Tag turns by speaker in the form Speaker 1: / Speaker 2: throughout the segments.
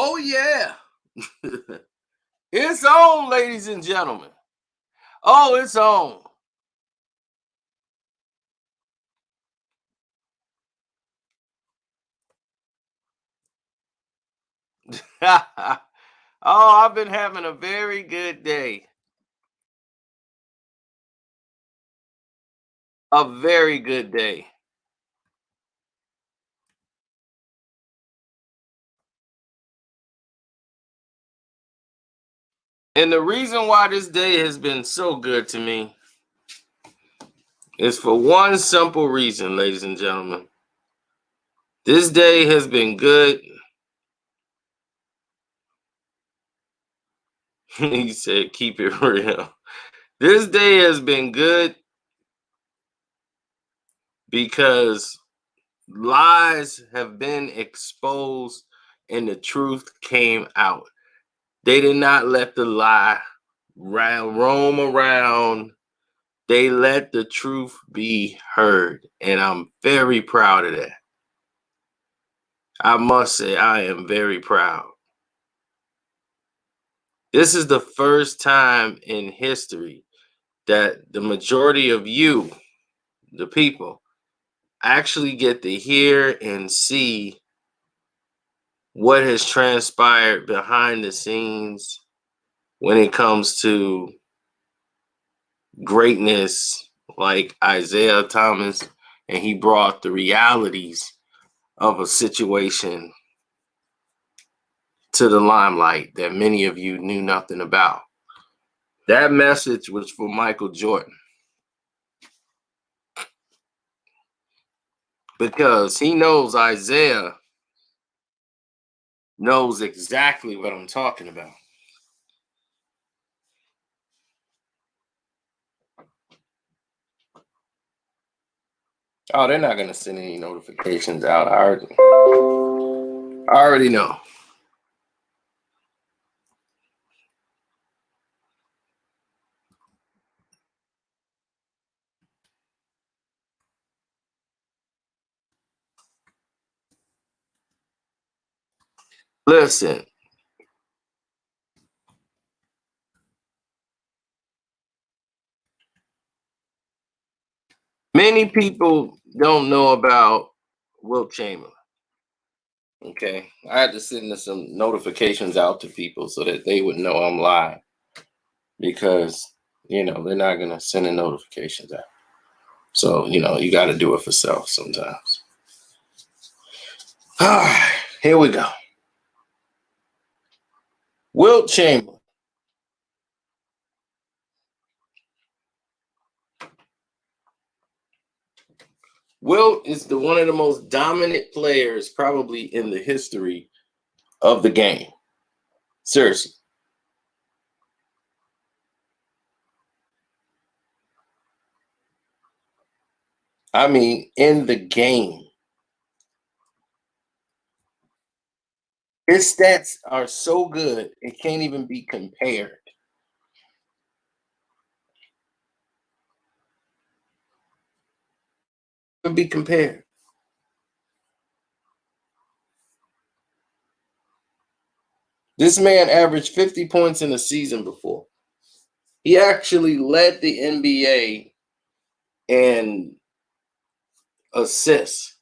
Speaker 1: Oh, yeah. It's on, ladies and gentlemen. Oh, it's on. Oh, I've been having a very good day. A very good day. And the reason why this day has been so good to me is for one simple reason, ladies and gentlemen. This day has been good. He said, keep it real. This day has been good because lies have been exposed and the truth came out. They did not let the lie roam around. They let the truth be heard. And I'm very proud of that. I must say, I am very proud. This is the first time in history that the majority of you, the people, actually get to hear and see what has transpired behind the scenes when it comes to greatness like Isaiah Thomas, and he brought the realities of a situation to the limelight that many of you knew nothing about. That message was for Michael Jordan because he knows Isaiah knows exactly what I'm talking about. Oh, they're not going to send any notifications out. I already know. Listen, many people don't know about Wilt Chamberlain. Okay, I had to send some notifications out to people so that they would know I'm live because they're not gonna send the notifications out. So you got to do it for self sometimes. All right, here we go. Wilt Chamberlain. Wilt is one of the most dominant players probably in the history of the game. Seriously. I mean, in the game. His stats are so good, it can't even be compared. It can be compared. This man averaged 50 points in a season before. He actually led the NBA in assists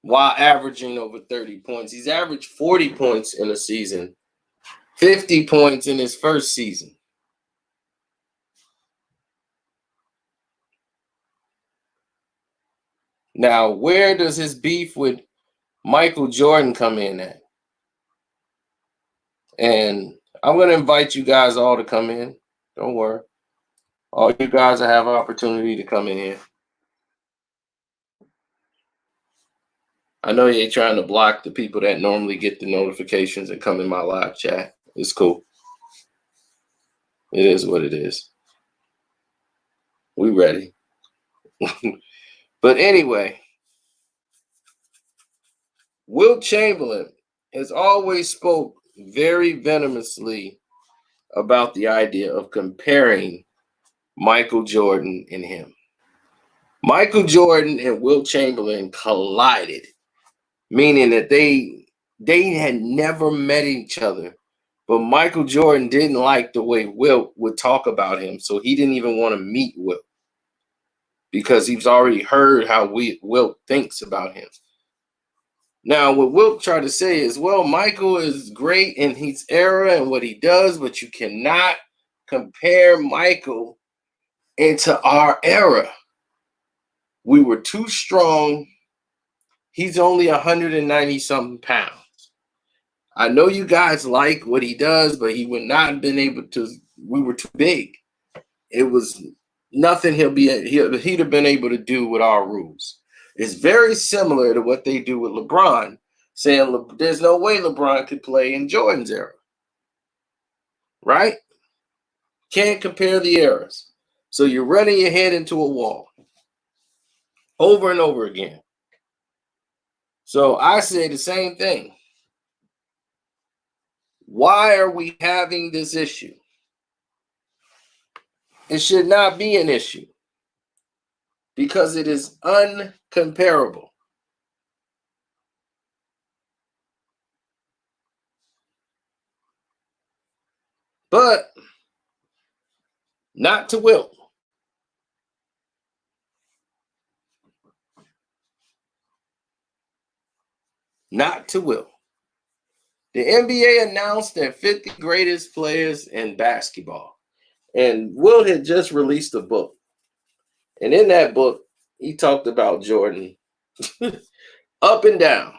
Speaker 1: while averaging over 30 points. He's averaged 40 points in a season, 50 points in his first season. Now, where does his beef with Michael Jordan come in at? And I'm going to invite you guys all to come in. Don't worry. All you guys will have an opportunity to come in here. I know you ain't trying to block the people that normally get the notifications and come in my live chat. It's cool. It is what it is. We ready. But anyway, Wilt Chamberlain has always spoke very venomously about the idea of comparing Michael Jordan and him. Michael Jordan and Wilt Chamberlain collided, meaning that they They had never met each other. But Michael Jordan didn't like the way Wilt would talk about him, so he didn't even want to meet Wilt because he's already heard how Wilt thinks about him. Now, what Wilt tried to say is, well, Michael is great in his era and what he does, but you cannot compare Michael into our era. We were too strong. He's only 190 something pounds. I know you guys like what he does, but he would not have been able to. We were too big. It was nothing he'd have been able to do with our rules. It's very similar to what they do with LeBron, saying there's no way LeBron could play in Jordan's era. Right? Can't compare the eras. So you're running your head into a wall over and over again. So I say the same thing. Why are we having this issue? It should not be an issue because it is uncomparable. But not to Wilt. Not to Wilt. The NBA announced their 50 greatest players in basketball. And Wilt had just released a book. And in that book, he talked about Jordan up and down.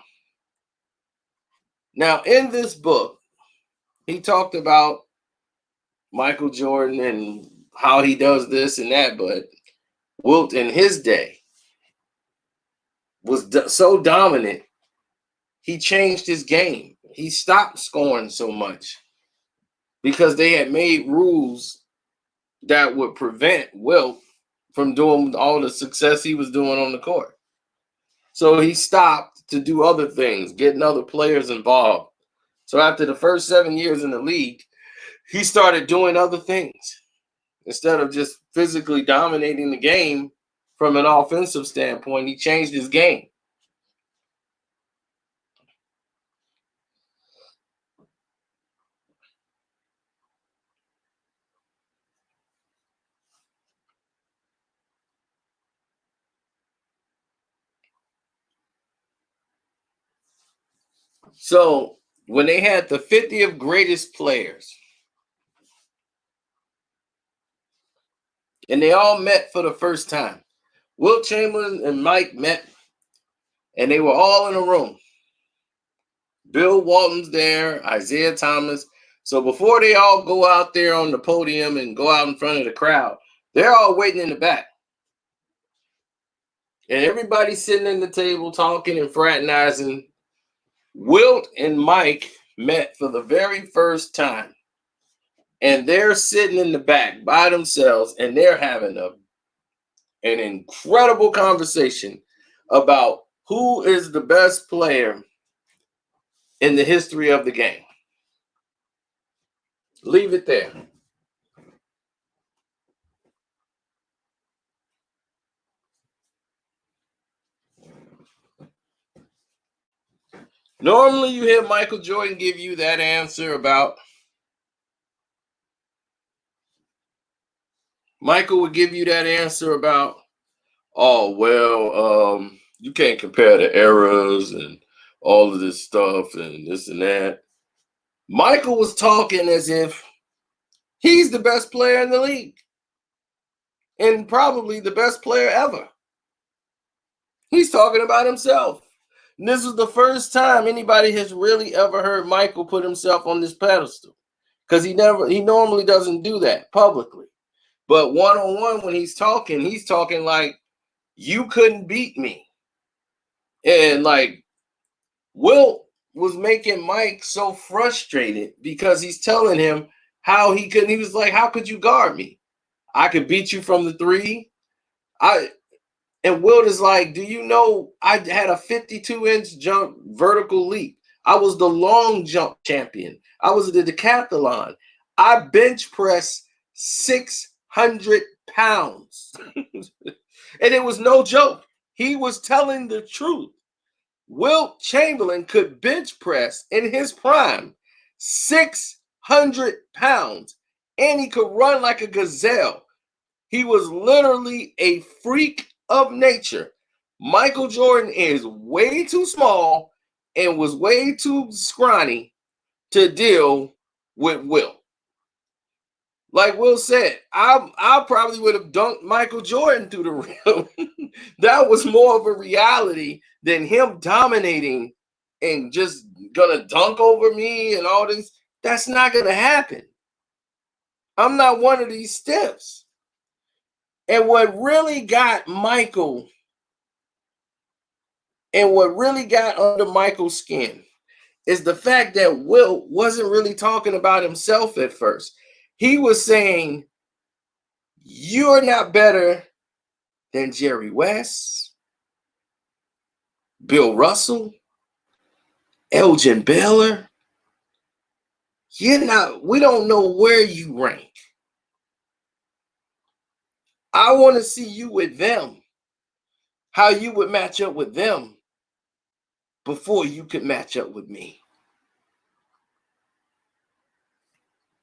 Speaker 1: Now, in this book, he talked about Michael Jordan and how he does this and that, but Wilt in his day was so dominant, he changed his game. He stopped scoring so much because they had made rules that would prevent Wilt from doing all the success he was doing on the court. So he stopped to do other things, getting other players involved. So after the first 7 years in the league, he started doing other things. Instead of just physically dominating the game from an offensive standpoint, he changed his game. So when they had the 50th greatest players, and they all met for the first time, Wilt Chamberlain and Mike met, and they were all in a room. Bill Walton's there, Isaiah Thomas. So before they all go out there on the podium and go out in front of the crowd, they're all waiting in the back. And everybody's sitting at the table talking and fraternizing. Wilt and Mike met for the very first time. And they're sitting in the back by themselves, and they're having an incredible conversation about who is the best player in the history of the game. Leave it there. Normally, you hear Michael Jordan give you that answer about. Michael would give you that answer about, oh, well, you can't compare the eras and all of this stuff and this and that. Michael was talking as if he's the best player in the league and probably the best player ever. He's talking about himself. And this is the first time anybody has really ever heard Michael put himself on this pedestal because he normally doesn't do that publicly. But one-on-one, when he's talking like, you couldn't beat me. And like, Wilt was making Mike so frustrated because he's telling him how he couldn't. He was like, how could you guard me? I could beat you from the three. And Wilt is like, do you know I had a 52-inch jump vertical leap? I was the long jump champion. I was the decathlon. I bench press 600 pounds. And it was no joke. He was telling the truth. Wilt Chamberlain could bench press in hhis prime 600 pounds, and he could run like a gazelle. He was literally a freak of nature. Michael Jordan is way too small and was way too scrawny to deal with Wilt. Like Will said, I probably would have dunked Michael Jordan through the rim. That was more of a reality than him dominating and just gonna dunk over me and all this. That's not gonna happen. I'm not one of these stiffs. And what really got Michael and what really got under Michael's skin is the fact that Wilt wasn't really talking about himself at first. He was saying, you're not better than Jerry West, Bill Russell, Elgin Baylor. We don't know where you rank. I want to see you with them, how you would match up with them before you could match up with me.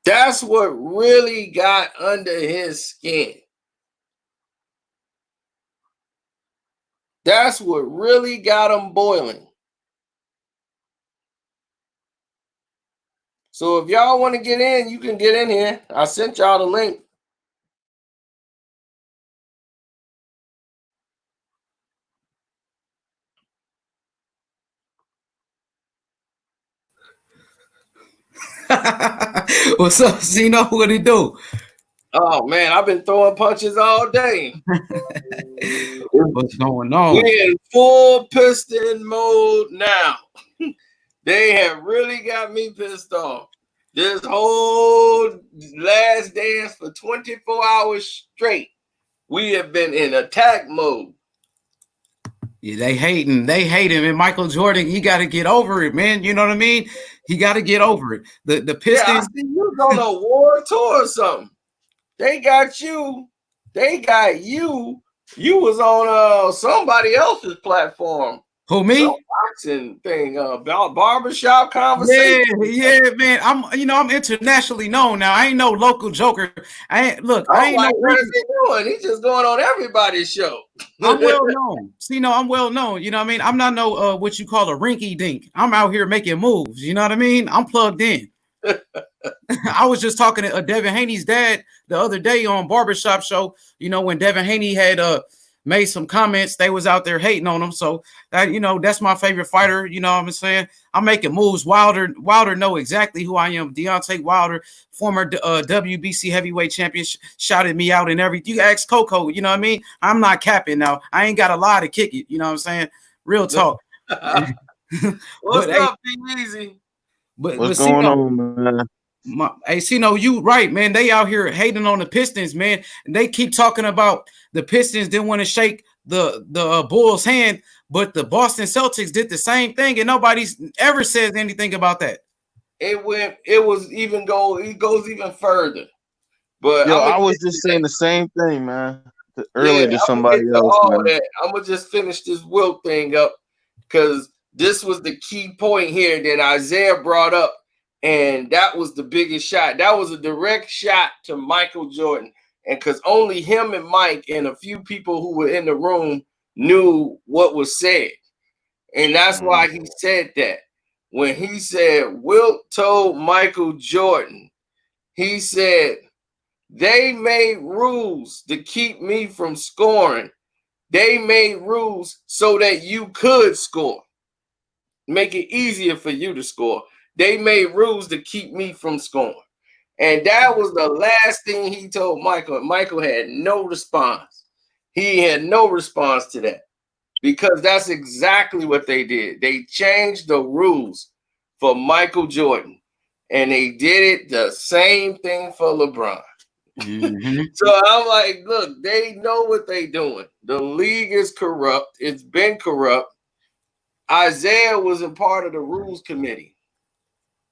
Speaker 1: That's what really got under his skin. That's what really got him boiling. So if y'all want to get in, you can get in here. I sent y'all the link.
Speaker 2: What's up, Zeno? What it do?
Speaker 1: Oh man, I've been throwing punches all day.
Speaker 2: What's going on?
Speaker 1: We're in full piston mode now. They have really got me pissed off. This whole last dance for 24 hours straight, we have been in attack mode.
Speaker 2: Yeah, they hating, and Michael Jordan, he got to get over it, man. You know what I mean? He got to get over it. The Pistons.
Speaker 1: Yeah, I see you on a war tour or something. They got you. You was on somebody else's platform.
Speaker 2: Who, me?
Speaker 1: Some boxing thing, about barbershop conversation.
Speaker 2: Yeah, man. I'm internationally known now. I ain't no local joker. I ain't
Speaker 1: what is he doing? He's just going on everybody's show.
Speaker 2: I'm well known. I'm well known. You know what I mean? I'm not no what you call a rinky dink. I'm out here making moves. You know what I mean? I'm plugged in. I was just talking to Devin Haney's dad the other day on Barbershop Show. You know, when Devin Haney had made some comments, they was out there hating on him. So that, that's my favorite fighter. You know what I'm saying? I'm making moves. Wilder know exactly who I am. Deontay Wilder, former WBC heavyweight champion, shouted me out and everything. You ask Coco, you know what I mean? I'm not capping now. I ain't got a lie to kick it. You know what I'm saying? Real talk.
Speaker 1: What's up, Be Easy?
Speaker 3: What's going on, man?
Speaker 2: You right, man. They out here hating on the Pistons, man. And they keep talking about the Pistons didn't want to shake the Bulls' hand, but the Boston Celtics did the same thing, and nobody's ever says anything about that.
Speaker 1: It goes even further. But
Speaker 3: I was just saying the same thing, man. Earlier to somebody else.
Speaker 1: I'm gonna just finish this Wilt thing up because this was the key point here that Isaiah brought up. And that was the biggest shot. That was a direct shot to Michael Jordan. And because only him and Mike and a few people who were in the room knew what was said. And that's why he said that. When he said, Wilt told Michael Jordan, he said, they made rules to keep me from scoring. They made rules so that you could score. Make it easier for you to score. They made rules to keep me from scoring. And that was the last thing he told Michael. Michael had no response. He had no response to that because that's exactly what they did. They changed the rules for Michael Jordan, and they did it the same thing for LeBron. Mm-hmm. So I'm like, look, they know what they're doing. The league is corrupt. It's been corrupt. Isaiah wasn't part of the rules committee.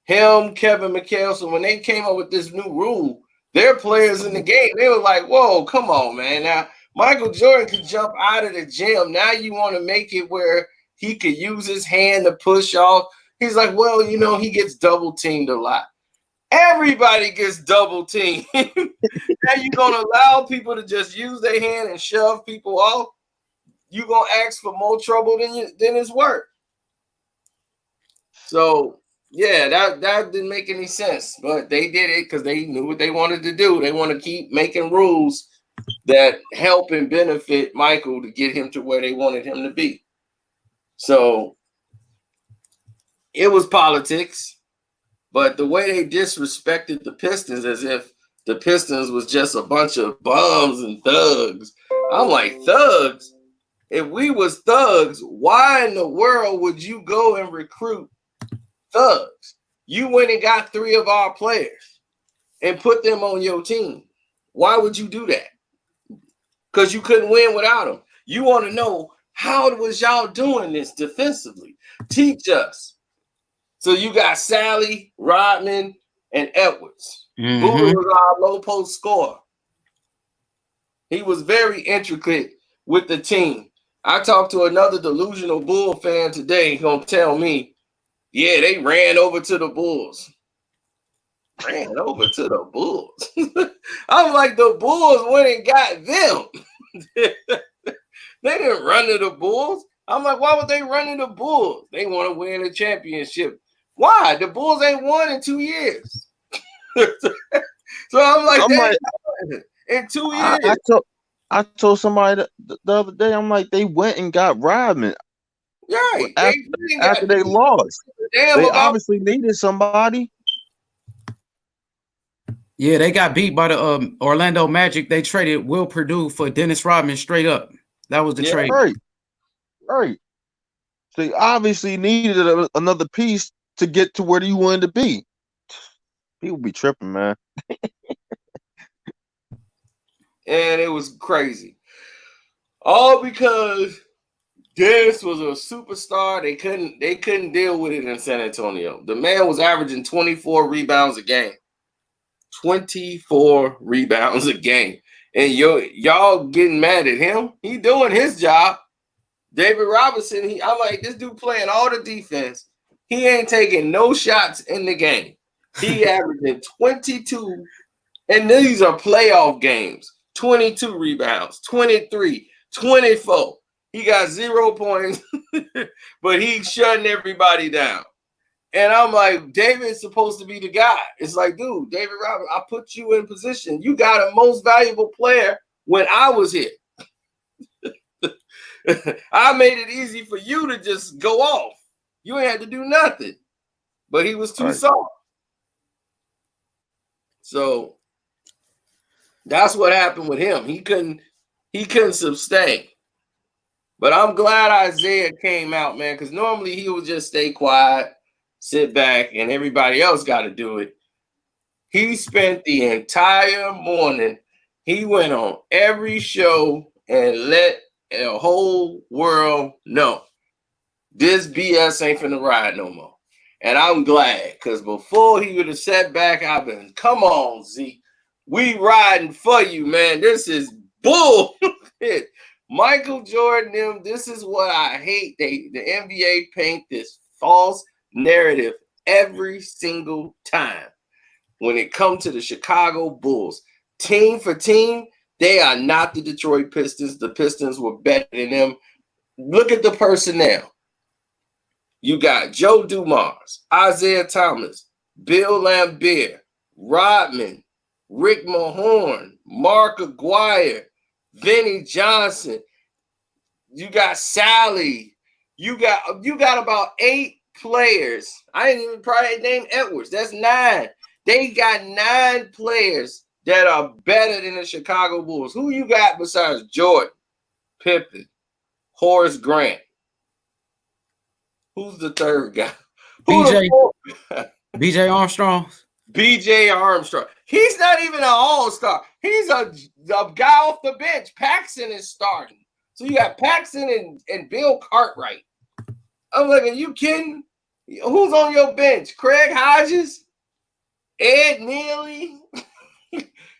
Speaker 1: Him, Kevin McHale, when they came up with this new rule, their players in the game, they were like, whoa, come on, man. Now, Michael Jordan could jump out of the gym. Now you want to make it where he could use his hand to push off. He's like, well, you know, he gets double teamed a lot. Everybody gets double teamed. Now you're going to allow people to just use their hand and shove people off? You're going to ask for more trouble than it's worth. So, yeah, that didn't make any sense. But they did it because they knew what they wanted to do. They want to keep making rules that help and benefit Michael to get him to where they wanted him to be. So, it was politics. But the way they disrespected the Pistons as if the Pistons was just a bunch of bums and thugs. I'm like, thugs? If we was thugs, why in the world would you go and recruit thugs? You went and got 3 of our players and put them on your team. Why would you do that? Because you couldn't win without them. You want to know, how was y'all doing this defensively? Teach us. So you got Sally, Rodman, and Edwards.
Speaker 2: Mm-hmm.
Speaker 1: Buddha was our low post scorer. He was very intricate with the team. I talked to another delusional Bull fan today. He's going to tell me, yeah, they ran over to the Bulls. Ran over to the Bulls. I'm like, the Bulls went and got them. They didn't run to the Bulls. I'm like, why would they run to the Bulls? They want to win a championship. Why? The Bulls ain't won in 2 years. So I'm like, in 2 years.
Speaker 3: I told somebody the other day, I'm like, they went and got Rodman.
Speaker 1: Right.
Speaker 3: After they lost. They obviously needed somebody.
Speaker 2: Yeah, they got beat by the Orlando Magic. They traded Will Perdue for Dennis Rodman straight up. That was the trade.
Speaker 3: Right. So they obviously needed another piece to get to where you wanted to be. People be tripping, man.
Speaker 1: And it was crazy. All because Dennis was a superstar. They couldn't deal with it in San Antonio. The man was averaging 24 rebounds a game. 24 rebounds a game. And y'all getting mad at him? He doing his job. David Robertson, I'm like, this dude playing all the defense. He ain't taking no shots in the game. He averaging 22, and these are playoff games. 22 rebounds, 23, 24. He got 0 points, but he's shutting everybody down. And I'm like, David's supposed to be the guy. It's like, dude, David Robert, I put you in position. You got a most valuable player when I was here. I made it easy for you to just go off. You ain't had to do nothing. But he was too soft. So that's what happened with him. He couldn't sustain. But I'm glad Isaiah came out, man, because normally he would just stay quiet, sit back, and everybody else got to do it. He spent the entire morning. He went on every show and let the whole world know this BS ain't finna ride no more. And I'm glad, because before he would have sat back, I've been, come on, Zeke. We riding for you, man. This is bull. Michael Jordan, this is what I hate. The NBA paint this false narrative every single time. When it comes to the Chicago Bulls, team for team, they are not the Detroit Pistons. The Pistons were better than them. Look at the personnel. You got Joe Dumars, Isaiah Thomas, Bill Laimbeer, Rodman, Rick Mahorn, Mark Aguirre, Vinnie Johnson. You got Sally. You got about 8 players. I didn't even probably name Edwards. That's 9. They got 9 players that are better than the Chicago Bulls. Who you got besides Jordan, Pippen, Horace Grant? Who's the third guy?
Speaker 2: BJ Armstrong.
Speaker 1: BJ Armstrong. He's not even an all-star. He's a guy off the bench. Paxson is starting. So you got Paxson and Bill Cartwright. I'm like, are you kidding? Who's on your bench? Craig Hodges? Ed Neely?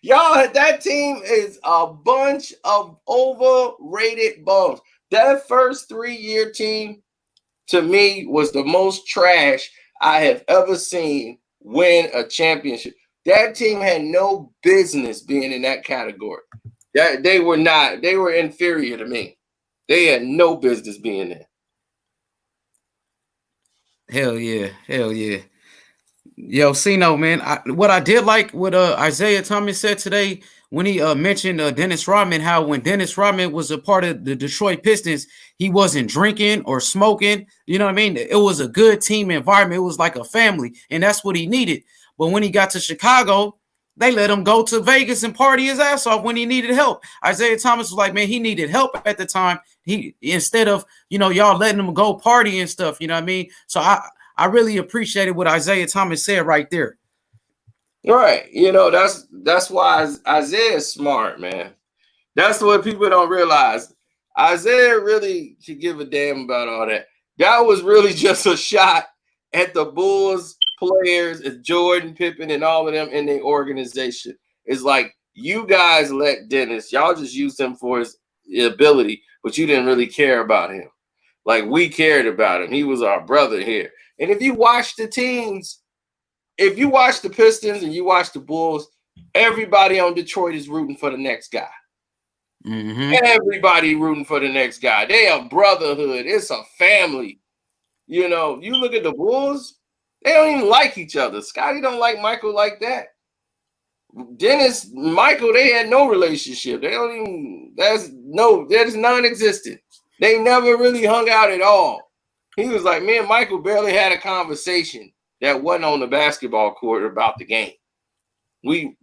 Speaker 1: Y'all, that team is a bunch of overrated bums. That first 3-year team to me, was the most trash I have ever seen win a championship. That team had no business being in that category. They were inferior to me. They had no business being there.
Speaker 2: Hell yeah. Yo, Cino, man. What I did like what Isaiah Thomas said today when he mentioned Dennis Rodman, how when Dennis Rodman was a part of the Detroit Pistons, he wasn't drinking or smoking. You know what I mean? It was a good team environment. It was like a family, and that's what he needed. But when he got to Chicago, they let him go to Vegas and party his ass off when he needed help. Isaiah Thomas was like, man, he needed help at the time. He instead of, y'all letting him go party and stuff, you know what I mean? So I really appreciated what Isaiah Thomas said right there.
Speaker 1: Right. That's why Isaiah is smart, man. That's what people don't realize. Isaiah really should give a damn about all that. That was really just a shot at the Bulls players, at Jordan, Pippen, and all of them in their organization. It's like, you guys let Dennis, y'all just used him for his ability, but you didn't really care about him. Like, we cared about him. He was our brother here. And if you watch the teams, if you watch the Pistons and you watch the Bulls, everybody on Detroit is rooting for the next guy.
Speaker 2: Mm-hmm.
Speaker 1: Everybody rooting for the next guy. They are brotherhood. It's a family. You look at the Bulls, they don't even like each other. Scotty don't like Michael like that. Dennis, Michael, they had no relationship. They don't even, that is non-existent. They never really hung out at all. He was like, me and Michael barely had a conversation that wasn't on the basketball court about the game. We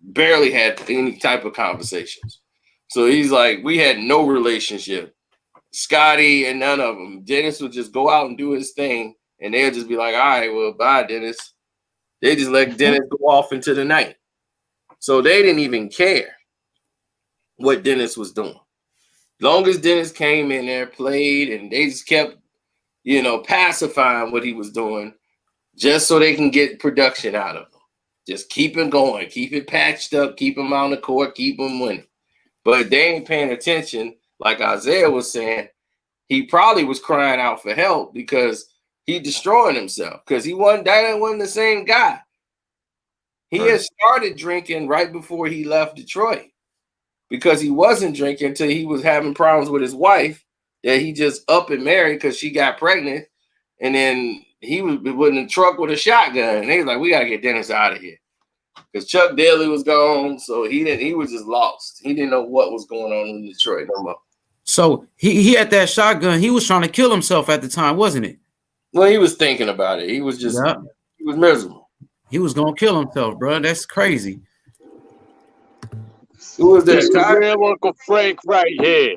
Speaker 1: barely had any type of conversations. So he's like, we had no relationship. Scotty and none of them. Dennis would just go out and do his thing, and they'll just be like, all right, well, bye, Dennis. They just let Dennis go off into the night. So they didn't even care what Dennis was doing. Long as Dennis came in there, played, and they just kept, pacifying what he was doing just so they can get production out of him. Just keep him going, keep it patched up, keep him on the court, keep him winning. But they ain't paying attention. Like Isaiah was saying, he probably was crying out for help because he destroying himself because he wasn't the same guy. He had started drinking right before he left Detroit because he wasn't drinking until he was having problems with his wife that he just up and married because she got pregnant. And then he was in the truck with a shotgun. And they was like, we got to get Dennis out of here. Because Chuck Daly was gone. So he was just lost. He didn't know what was going on in Detroit no more.
Speaker 2: So he had that shotgun. He was trying to kill himself at the time, wasn't it?
Speaker 1: Well, he was thinking about it. He was just, He was miserable.
Speaker 2: He was going to kill himself, bro. That's crazy.
Speaker 1: Who was that?
Speaker 4: This the real Uncle Frank right here.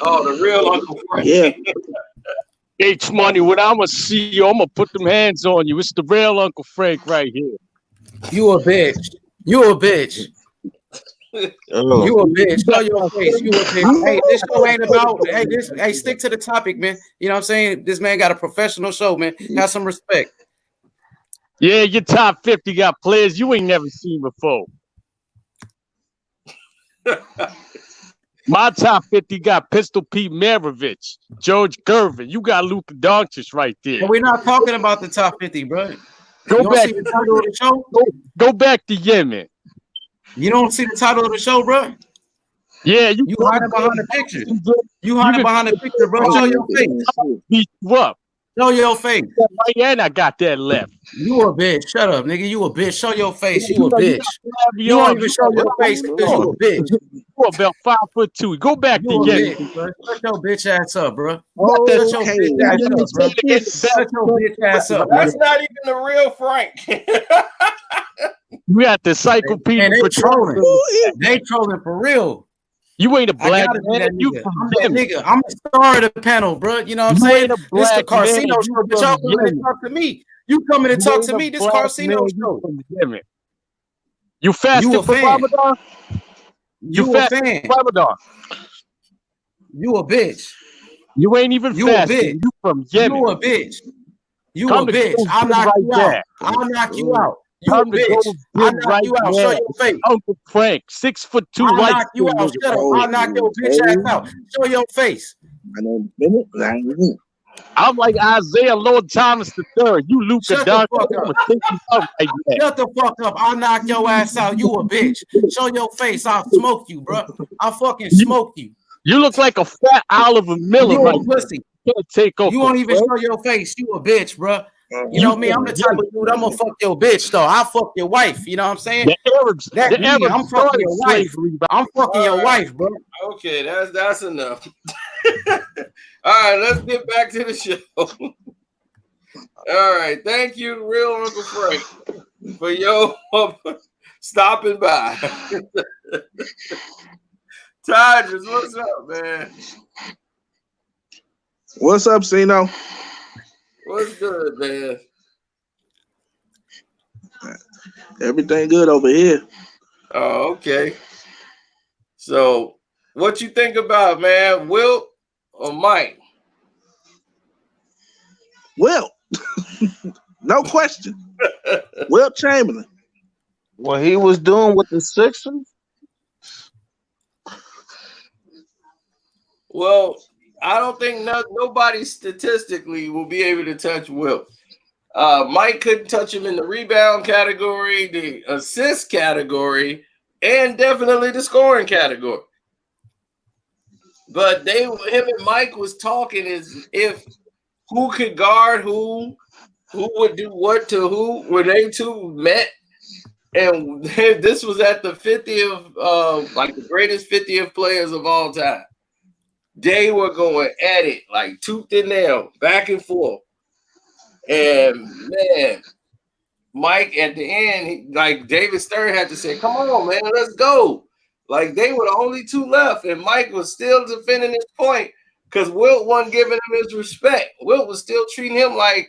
Speaker 1: Oh, the real Uncle Frank.
Speaker 3: Yeah.
Speaker 4: H Money, when I'm going to see you, I'm going to put them hands on you. It's the real Uncle Frank right here.
Speaker 2: You a bitch. You a bitch.
Speaker 3: Oh.
Speaker 2: You a bitch. Show your face. You a bitch. Hey, this show ain't about. Hey, stick to the topic, man. You know what I'm saying? This man got a professional show, man. Have some respect.
Speaker 4: Yeah, your top 50 got players you ain't never seen before. My top 50 got Pistol Pete Maravich, George Gervin. You got Luka Doncic right there.
Speaker 2: But we're not talking about the top 50, bro.
Speaker 4: Go back.
Speaker 2: See the title of the show?
Speaker 4: Go back to Yemen.
Speaker 2: You don't see the title of the show, bro?
Speaker 4: Yeah, you
Speaker 2: hiding behind the picture. You hiding behind the picture, bro. Show your face.
Speaker 4: Beat you up.
Speaker 2: Show your face.
Speaker 4: Right, and I got that left.
Speaker 2: You a bitch. Shut up, nigga. You a bitch. Show your face. You a bitch. You don't even show your face because you a bitch.
Speaker 4: You about 5'2". Go back to Yemen.
Speaker 2: Shut your bitch ass up, bro.
Speaker 3: Okay.
Speaker 2: Shut your bitch ass up, bro. Shut your bitch ass up.
Speaker 1: That's not even the real Frank.
Speaker 4: You got the encyclopedia.
Speaker 2: And they trolling. They trolling for real.
Speaker 4: You ain't a black man.
Speaker 2: You I'm that nigga. I'm the star of the panel, bro. You know what I'm saying? This the Carcino show, but y'all coming to talk to me. You coming to talk to me? This Carcino show.
Speaker 4: You fasting for Ramadan?
Speaker 2: You a fan?
Speaker 4: Ramadan.
Speaker 2: You a bitch.
Speaker 4: You ain't even fasting. You from Yemen.
Speaker 2: You a bitch. You a bitch. I'll knock you out. I'll knock you out. You a bitch. I'll knock you out. Show your face.
Speaker 4: Uncle Frank, 6'2".
Speaker 2: I'll knock you out. Shut up. I'll knock your bitch ass out. Show your face.
Speaker 4: I'm like Isaiah Lord Thomas III. You Luka
Speaker 2: Shut the
Speaker 4: Doncic.
Speaker 2: fuck
Speaker 4: I'm
Speaker 2: up.
Speaker 4: gonna take you out like that.
Speaker 2: Shut the fuck up. I'll knock your ass out. You a bitch. Show your face. I'll smoke you, bro. I'll fucking smoke you.
Speaker 4: You look like a fat Oliver Miller
Speaker 2: You
Speaker 4: right
Speaker 2: a pussy.
Speaker 4: now. Can't take over.
Speaker 2: You won't even show your face. You a bitch, bro. You know me. I'm the type of dude. I'm gonna fuck your bitch though. I'll fuck your wife. You know what I'm saying? That's me. I'm fucking your wife. I'm fucking your wife, bro.
Speaker 1: Okay, that's enough. All right, let's get back to the show. All right, thank you, real Uncle Frank, for your stopping by. Tigers, what's up, man?
Speaker 3: What's up, Cino?
Speaker 1: What's good, man?
Speaker 3: Everything good over here.
Speaker 1: Oh, okay. So, what you think about, man? Wilt or Mike?
Speaker 3: Wilt. No question. Wilt Chamberlain.
Speaker 1: What he was doing with the Sixers? Well, I don't think nobody statistically will be able to touch Wilt. Mike couldn't touch him in the rebound category, the assist category, and definitely the scoring category. But him and Mike was talking as if who could guard who would do what to who when they two met. And this was at the 50th, like the greatest 50th players of all time. They were going at it like tooth and nail, back and forth. And man, Mike at the end, like David Stern had to say, "Come on, man, let's go." Like they were the only two left, and Mike was still defending his point because Wilt wasn't giving him his respect. Wilt was still treating him like,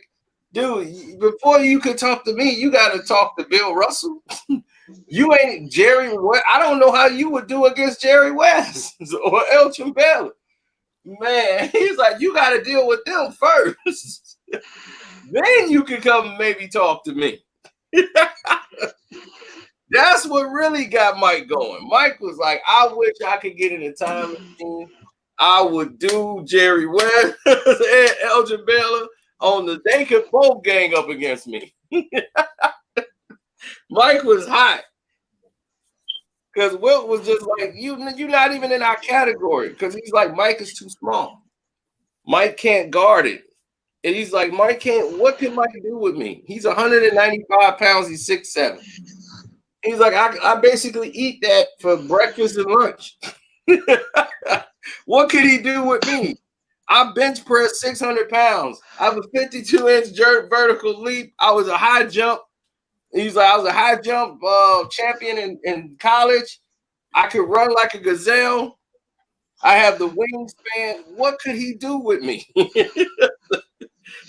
Speaker 1: dude, before you could talk to me, you got to talk to Bill Russell. You ain't Jerry West. I don't know how you would do against Jerry West or El Chamberlain. Man, he's like, you got to deal with them first. Then you can come and maybe talk to me. That's what really got Mike going. Mike was like, I wish I could get in a time machine. I would do Jerry West and Elgin Baylor on they could both gang up against me. Mike was hot. Because Wilt was just like, you're not even in our category. Because he's like, Mike is too small. Mike can't guard it. And he's like, what can Mike do with me? He's 195 pounds. He's 6'7". He's like, I basically eat that for breakfast and lunch. What could he do with me? I bench press 600 pounds. I have a 52-inch vertical leap. I was a high jump. He's like, I was a high jump champion in college. I could run like a gazelle. I have the wingspan. What could he do with me?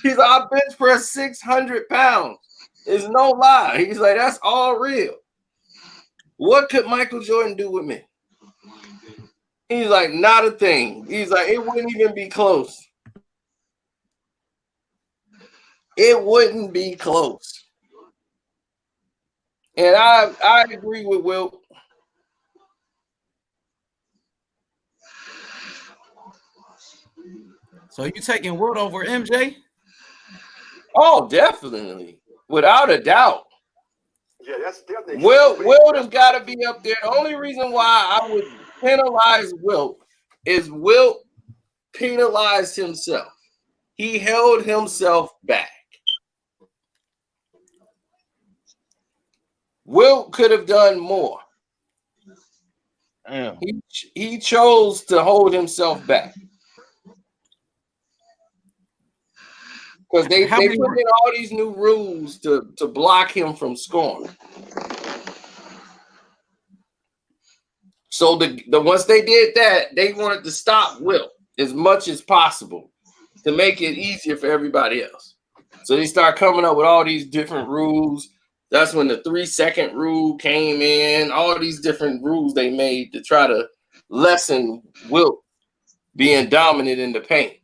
Speaker 1: He's like, I bench press 600 pounds. It's no lie. He's like, that's all real. What could Michael Jordan do with me? He's like, not a thing. He's like, it wouldn't even be close. It wouldn't be close. And I agree with Wilt.
Speaker 2: So you taking Wilt over MJ?
Speaker 1: Oh, definitely. Without a doubt.
Speaker 5: Yeah, that's definitely.
Speaker 1: Wilt has got to be up there. The only reason why I would penalize Wilt is Wilt penalized himself. He held himself back. Wilt could have done more.
Speaker 3: Damn.
Speaker 1: He chose to hold himself back. Because they put in all these new rules to block him from scoring. So once they did that, they wanted to stop Wilt as much as possible to make it easier for everybody else. So they start coming up with all these different rules. That's when the 3-second rule came in. All these different rules they made to try to lessen Wilt being dominant in the paint.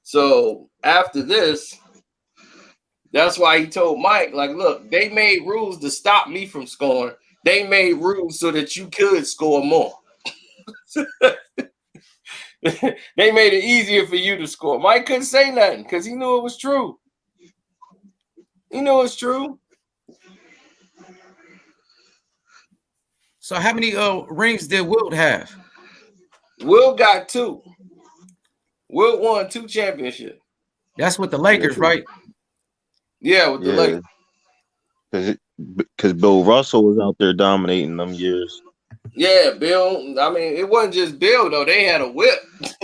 Speaker 1: So after this, that's why he told Mike, like, look, they made rules to stop me from scoring. They made rules so that you could score more. They made it easier for you to score. Mike couldn't say nothing because he knew it was true. He knew it's true.
Speaker 2: So how many rings did Wilt have?
Speaker 1: Wilt got 2. Wilt won 2 championships.
Speaker 2: That's with the Lakers, right?
Speaker 1: Yeah, with the Lakers.
Speaker 3: Because Bill Russell was out there dominating them years.
Speaker 1: Yeah, Bill. I mean, it wasn't just Bill, though. They had a whip.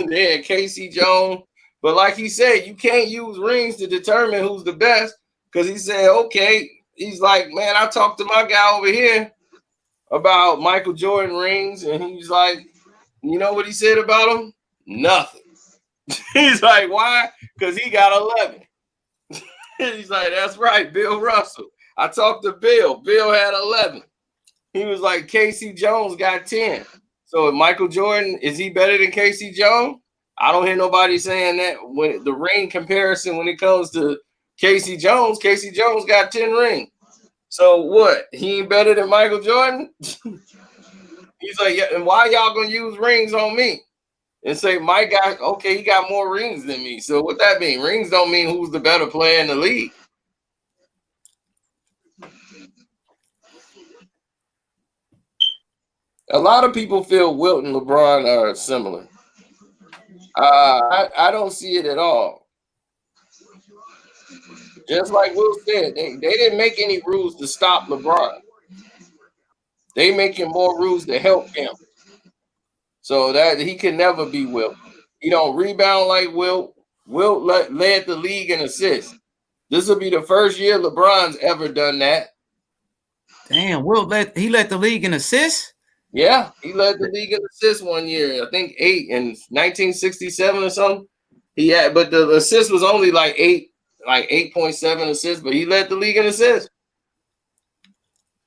Speaker 1: They had Casey Jones. But like he said, you can't use rings to determine who's the best. Because he said, okay, he's like, man, I talked to my guy over here about Michael Jordan rings. And he's like, you know what he said about him? Nothing. He's like, why? Because he got 11. He's like, that's right, Bill Russell. I talked to Bill. Bill had 11. He was like, Casey Jones got 10. So Michael Jordan, is he better than Casey Jones? I don't hear nobody saying that. When the ring comparison, when it comes to Casey Jones got 10 rings. So what? He ain't better than Michael Jordan? He's like, yeah, and why y'all gonna use rings on me? And say my guy, okay, he got more rings than me. So what that mean? Rings don't mean who's the better player in the league. A lot of people feel Wilt and LeBron are similar. I don't see it at all. Just like Will said, they didn't make any rules to stop LeBron. They making more rules to help him. So that he can never be Wilt. He don't rebound like Wilt. Wilt led the league in assists. This will be the first year LeBron's ever done that.
Speaker 2: Damn, Wilt led the league in assists?
Speaker 1: Yeah, he led the league in assists one year. I think 8 in 1967 or something. He had, but the assist was only like 8.7 assists, but he led the league in assists.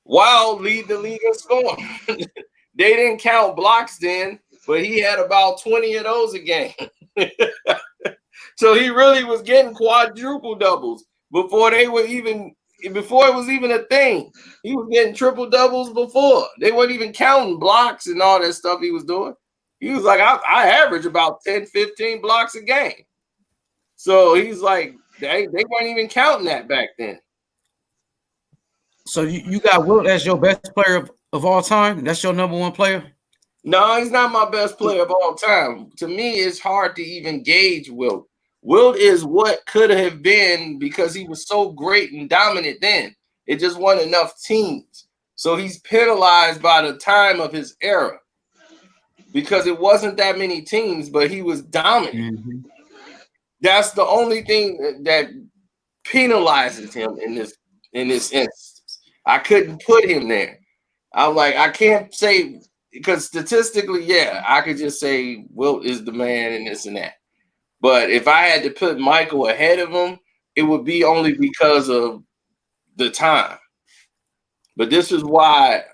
Speaker 1: Wild lead the league in scoring. They didn't count blocks then, but he had about 20 of those a game. So he really was getting quadruple doubles before it was even a thing. He was getting triple doubles before. They weren't even counting blocks and all that stuff he was doing. He was like, I average about 10, 15 blocks a game. So he's like, they weren't even counting that back then.
Speaker 2: So you got Wilt as your best player of all time? That's your number one player?
Speaker 1: No, he's not my best player of all time. To me, it's hard to even gauge Wilt. Wilt is what could have been because he was so great and dominant then. It just wasn't enough teams. So he's penalized by the time of his era because it wasn't that many teams, but he was dominant. Mm-hmm. That's the only thing that penalizes him in this instance. I couldn't put him there. I'm like, I can't say, because statistically, yeah, I could just say Wilt is the man and this and that. But if I had to put Michael ahead of him, it would be only because of the time. But this is why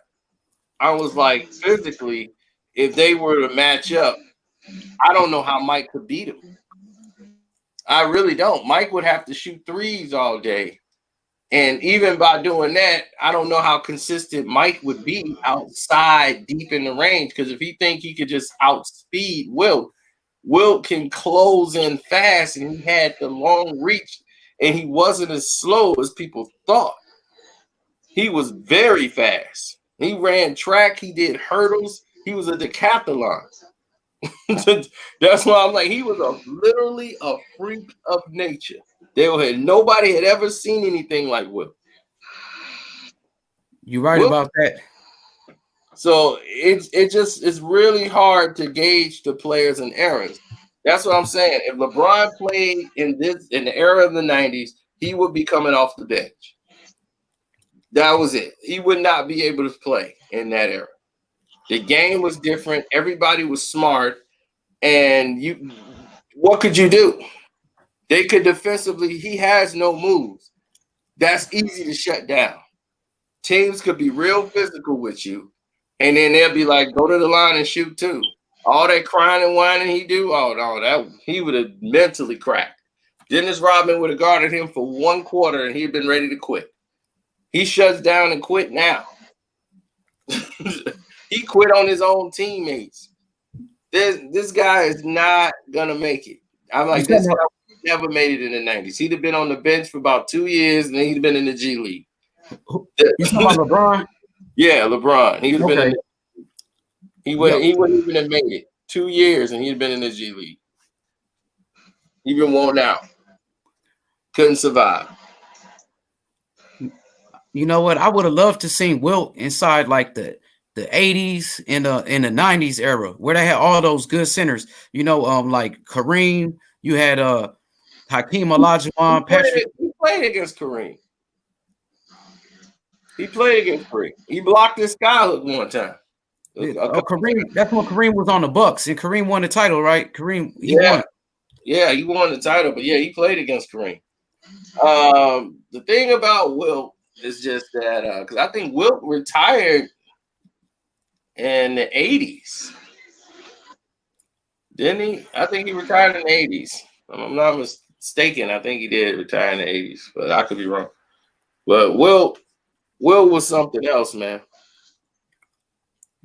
Speaker 1: I was like, physically, if they were to match up, I don't know how Mike could beat him. I really don't. Mike would have to shoot threes all day. And even by doing that, I don't know how consistent Mike would be outside deep in the range. Because if he think he could just outspeed Wilt, Wilt can close in fast, and he had the long reach, and he wasn't as slow as people thought. He was very fast. He ran track. He did hurdles. He was a decathlon. That's why I'm like, he was literally a freak of nature. Nobody had ever seen anything like Wilt.
Speaker 2: You're right about that.
Speaker 1: So it's really hard to gauge the players and eras. That's what I'm saying. If LeBron played in the era of the 90s, he would be coming off the bench. That was it. He would not be able to play in that era. The game was different. Everybody was smart. And what could you do? They could defensively, he has no moves. That's easy to shut down. Teams could be real physical with you. And then they'll be like, go to the line and shoot too. All that crying and whining he do, oh no, he would have mentally cracked. Dennis Rodman would have guarded him for 1 quarter and he'd been ready to quit. He shuts down and quit now. He quit on his own teammates. This guy is not gonna make it. I'm like, this guy never made it in the 90s. He'd have been on the bench for about 2 years, and then he'd have been in the G League.
Speaker 2: You talking about LeBron?
Speaker 1: Yeah, LeBron. He would have been in he wouldn't even have made it 2 years, and he'd been in the G League. He'd been worn out. Couldn't survive.
Speaker 2: You know what? I would have loved to seen Wilt inside like the 80s and in the 90s era where they had all those good centers. You know, like Kareem. You had Hakeem Olajuwon, Patrick.
Speaker 1: He played against Kareem. He played against Kareem. He blocked this skyhook one time.
Speaker 2: Kareem. That's when Kareem was on the Bucks, and Kareem won the title, right? Kareem. He won.
Speaker 1: Yeah, he won the title, but yeah, he played against Kareem. The thing about Wilt is just that because I think Wilt retired in the 80s. Didn't he? I think he retired in the 80s. If I'm not mistaken, I think he did retire in the 80s, but I could be wrong. But Wilt was something else, man.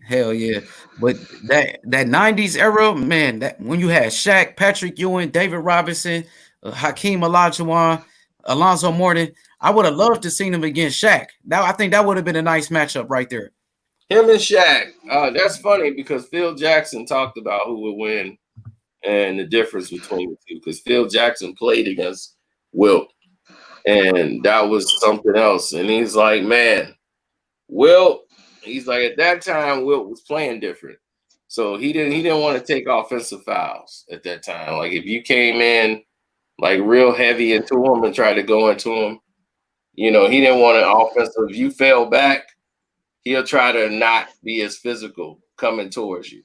Speaker 2: Hell yeah. But that 90s era, man, that when you had Shaq, Patrick Ewing, David Robinson, Hakeem Olajuwon, Alonzo Mourning, I would have loved to seen him against Shaq. Now I think that would have been a nice matchup right there.
Speaker 1: Him and Shaq. That's funny because Phil Jackson talked about who would win and the difference between the two. Because Phil Jackson played against Wilt, and that was something else. And he's like, man, Wilt. He's like, at that time, Wilt was playing different, so he didn't want to take offensive fouls at that time. Like if you came in like real heavy into him and tried to go into him, you know, he didn't want an offensive. If you fell back, he'll try to not be as physical coming towards you.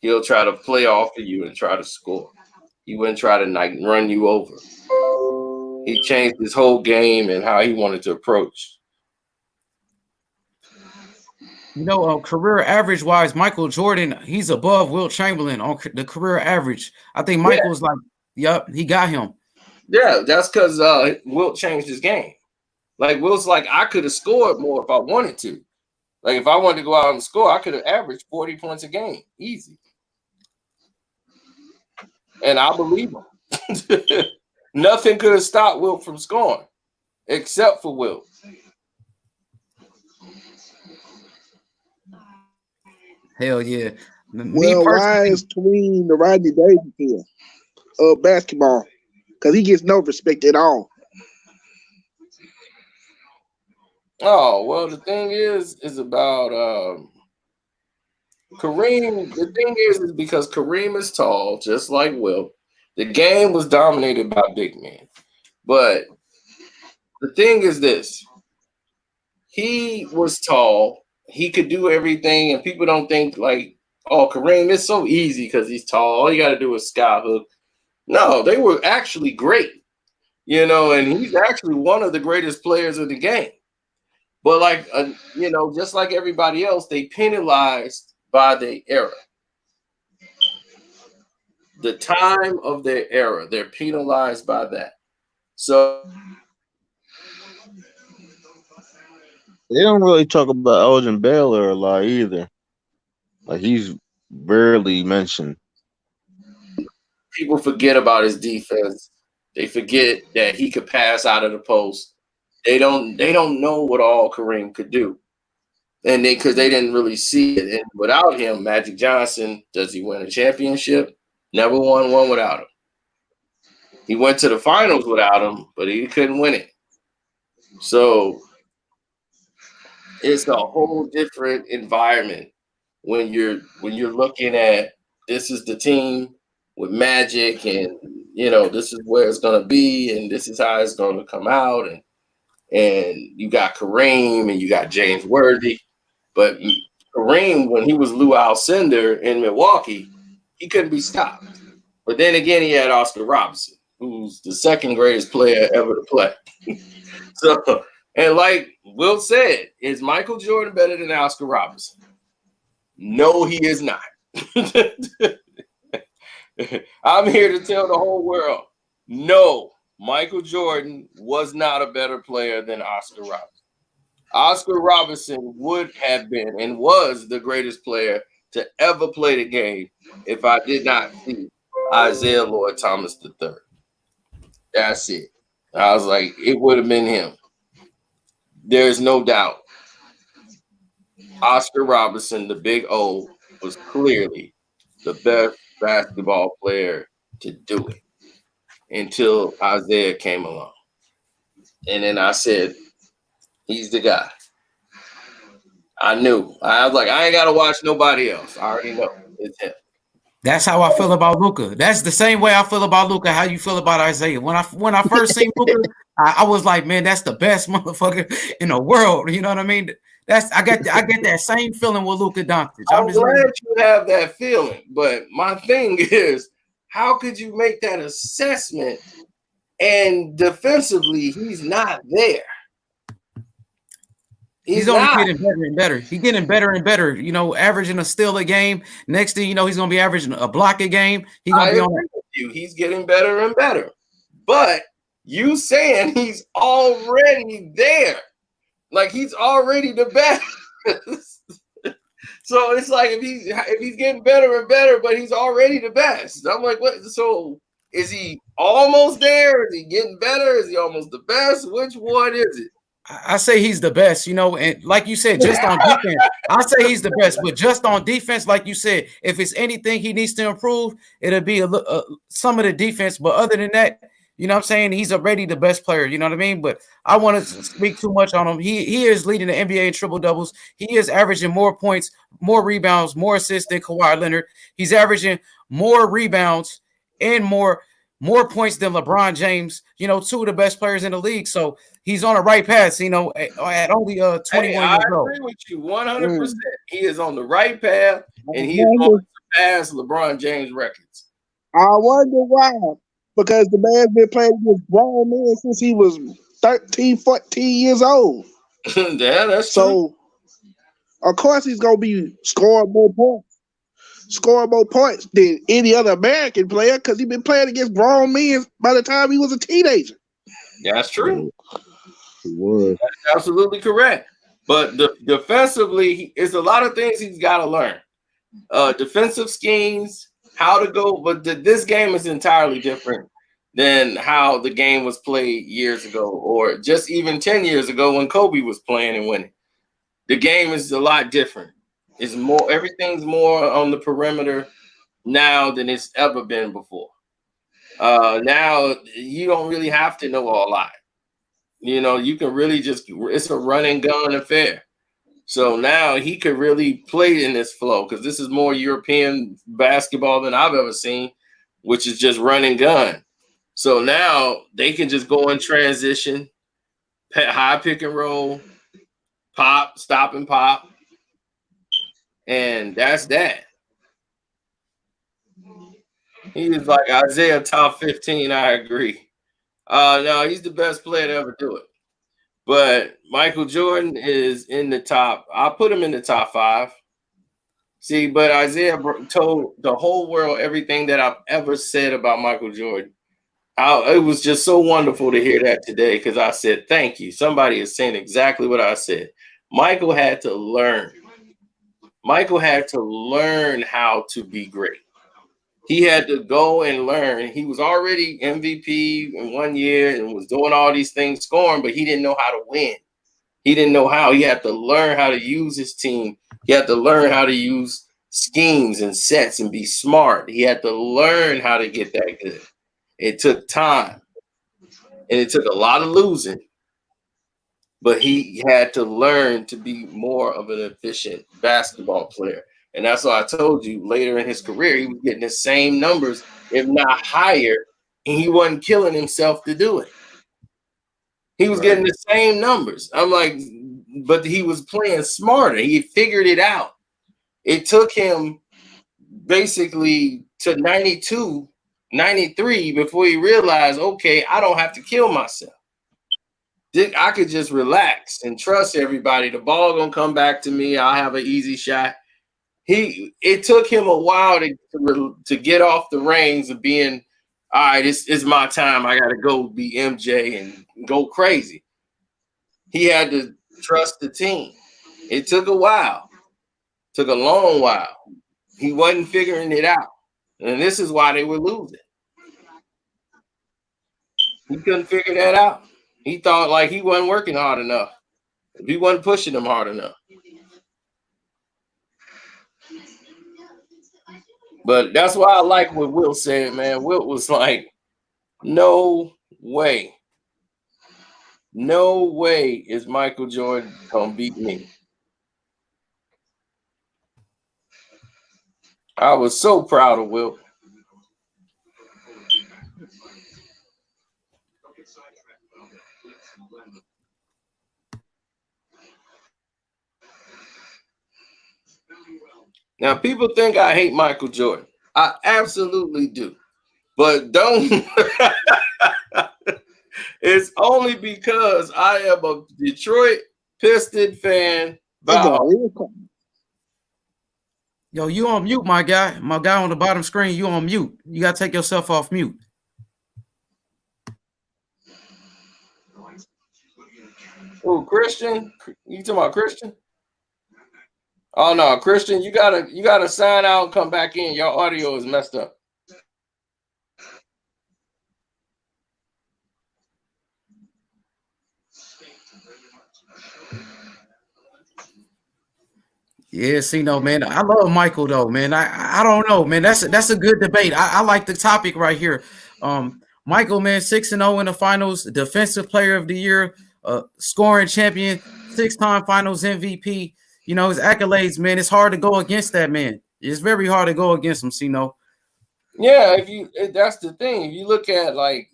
Speaker 1: He'll try to play off of you and try to score. He wouldn't try to like run you over. He changed his whole game and how he wanted to approach.
Speaker 2: You know, career average wise, Michael Jordan, he's above Wilt Chamberlain on the career average. I think Michael's like, yep, he got him.
Speaker 1: Yeah, that's because Wilt changed his game. Like Wilt's like, I could have scored more if I wanted to. Like if I wanted to go out and score, I could have averaged 40 points a game, easy. And I believe him. Nothing could have stopped Wilt from scoring, except for Wilt.
Speaker 2: Hell yeah.
Speaker 6: Well, why is Kareem the Rodney Dangerfield of basketball? Because he gets no respect at all.
Speaker 1: Oh, well, the thing is about Kareem. The thing is because Kareem is tall, just like Wilt. The game was dominated by big men. But the thing is this. He was tall. He could do everything, and people don't think like, oh, Kareem, it's so easy because he's tall. All you got to do is skyhook. No, they were actually great, you know, and he's actually one of the greatest players in the game. But like, you know, just like everybody else, they penalized by the era. The time of their era, they're penalized by that. So
Speaker 3: they don't really talk about Elgin Baylor a lot either. Like he's rarely mentioned.
Speaker 1: People forget about his defense. They forget that he could pass out of the post. They don't know what all Kareem could do. And because they didn't really see it. And without him, Magic Johnson, does he win a championship? Never won one without him. He went to the finals without him, but he couldn't win it. So it's a whole different environment when you're looking at this is the team with Magic, and you know this is where it's gonna be, and this is how it's gonna come out, and you got Kareem and you got James Worthy, but Kareem, when he was Lou Alcindor in Milwaukee, he couldn't be stopped. But then again, he had Oscar Robertson, who's the second greatest player ever to play. So, and like Wilt said, is Michael Jordan better than Oscar Robertson? No, he is not. I'm here to tell the whole world, no, Michael Jordan was not a better player than Oscar Robertson. Oscar Robertson would have been and was the greatest player to ever play the game if I did not see Isaiah Lloyd Thomas III. That's it. I was like, it would have been him. There's no doubt. Oscar Robertson, the big O, was clearly the best basketball player to do it until Isaiah came along. And then I said, he's the guy. I knew. I was like, I ain't got to watch nobody else. I already know it's him.
Speaker 2: That's how I feel about Luka. That's the same way I feel about Luka. How you feel about Isaiah? When I first seen Luka, I was like, man, that's the best motherfucker in the world. You know what I mean? I get that same feeling with Luka Doncic.
Speaker 1: I'm glad you have that feeling, but my thing is, how could you make that assessment and defensively he's not there?
Speaker 2: He's only getting better and better. He's getting better and better. You know, averaging a steal a game. Next thing you know, he's going to be averaging a block a game. He's going to be on.
Speaker 1: With you. He's getting better and better. But you saying he's already there, like he's already the best. So it's like if he's getting better and better, but he's already the best. I'm like, what? So is he almost there? Is he getting better? Is he almost the best? Which one is it?
Speaker 2: I say he's the best, you know, and like you said, just on defense, I say he's the best, but just on defense, like you said, if it's anything he needs to improve, it'll be some of the defense. But other than that, you know what I'm saying, he's already the best player, you know what I mean? But I want to speak too much on him. He is leading the NBA in triple doubles. He is averaging more points, more rebounds, more assists than Kawhi Leonard. He's averaging more rebounds and more points than LeBron James, you know, two of the best players in the league. So he's on the right path, you know, at only 21 years old.
Speaker 1: I agree with you 100%. He is on the right path, and he is going to surpass LeBron James records.
Speaker 6: I wonder why. Because the man's been playing with grown men since he was 13, 14 years old.
Speaker 1: Yeah, that's
Speaker 6: so
Speaker 1: true.
Speaker 6: Of course he's going to be scoring more points than any other American player because he's been playing against grown men by the time he was a teenager.
Speaker 1: That's true. That's absolutely correct. But defensively, it's a lot of things he's got to learn. Defensive schemes, how to go. But this game is entirely different than how the game was played years ago or just even 10 years ago when Kobe was playing and winning. The game is a lot different. It's more, everything's more on the perimeter now than it's ever been before. Now you don't really have to know a lot. You know, you can really it's a run and gun affair. So now he could really play in this flow because this is more European basketball than I've ever seen, which is just run and gun. So now they can just go in transition, high pick and roll, pop, stop and pop. And that's that. He is like Isaiah top 15. I agree. No, he's the best player to ever do it. But Michael Jordan is in the top. I'll put him in the top 5. See, but Isaiah told the whole world everything that I've ever said about Michael Jordan. It was just so wonderful to hear that today because I said, thank you. Somebody is saying exactly what I said. Michael had to learn. Michael had to learn how to be great. He had to go and learn. He was already MVP in 1 year and was doing all these things, scoring, but he didn't know how to win. He didn't know how. He had to learn how to use his team. He had to learn how to use schemes and sets and be smart. He had to learn how to get that good. It took time, and it took a lot of losing. But he had to learn to be more of an efficient basketball player. And that's why I told you later in his career, he was getting the same numbers, if not higher, and he wasn't killing himself to do it. He was getting the same numbers. I'm like, but he was playing smarter. He figured it out. It took him basically to 92, 93 before he realized, okay, I don't have to kill myself. I could just relax and trust everybody. The ball gonna come back to me. I'll have an easy shot. It took him a while to get off the reins of being, all right, it's my time. I gotta go be MJ and go crazy. He had to trust the team. It took a while. Took a long while. He wasn't figuring it out. And this is why they were losing. He couldn't figure that out. He thought like he wasn't working hard enough. He wasn't pushing them hard enough. But that's why I like what Wilt said, man. Wilt was like, no way. No way is Michael Jordan gonna beat me. I was so proud of Wilt. Now, people think I hate Michael Jordan. I absolutely do. But don't. It's only because I am a Detroit Piston fan.
Speaker 2: Yo, you on mute, my guy. My guy on the bottom screen, you on mute. You got to take yourself off mute.
Speaker 1: Oh, Christian? You talking about Christian? Oh no, Christian, you gotta sign out and come back in. Your audio is messed up.
Speaker 2: Yeah, see, no, man. I love Michael though, man. I don't know, man. That's a good debate. I like the topic right here. Michael, man, 6-0 in the finals, defensive player of the year, scoring champion, 6-time finals MVP. You know, his accolades, man. It's hard to go against that man. It's very hard to go against him, Cino.
Speaker 1: Yeah, that's the thing. If you look at like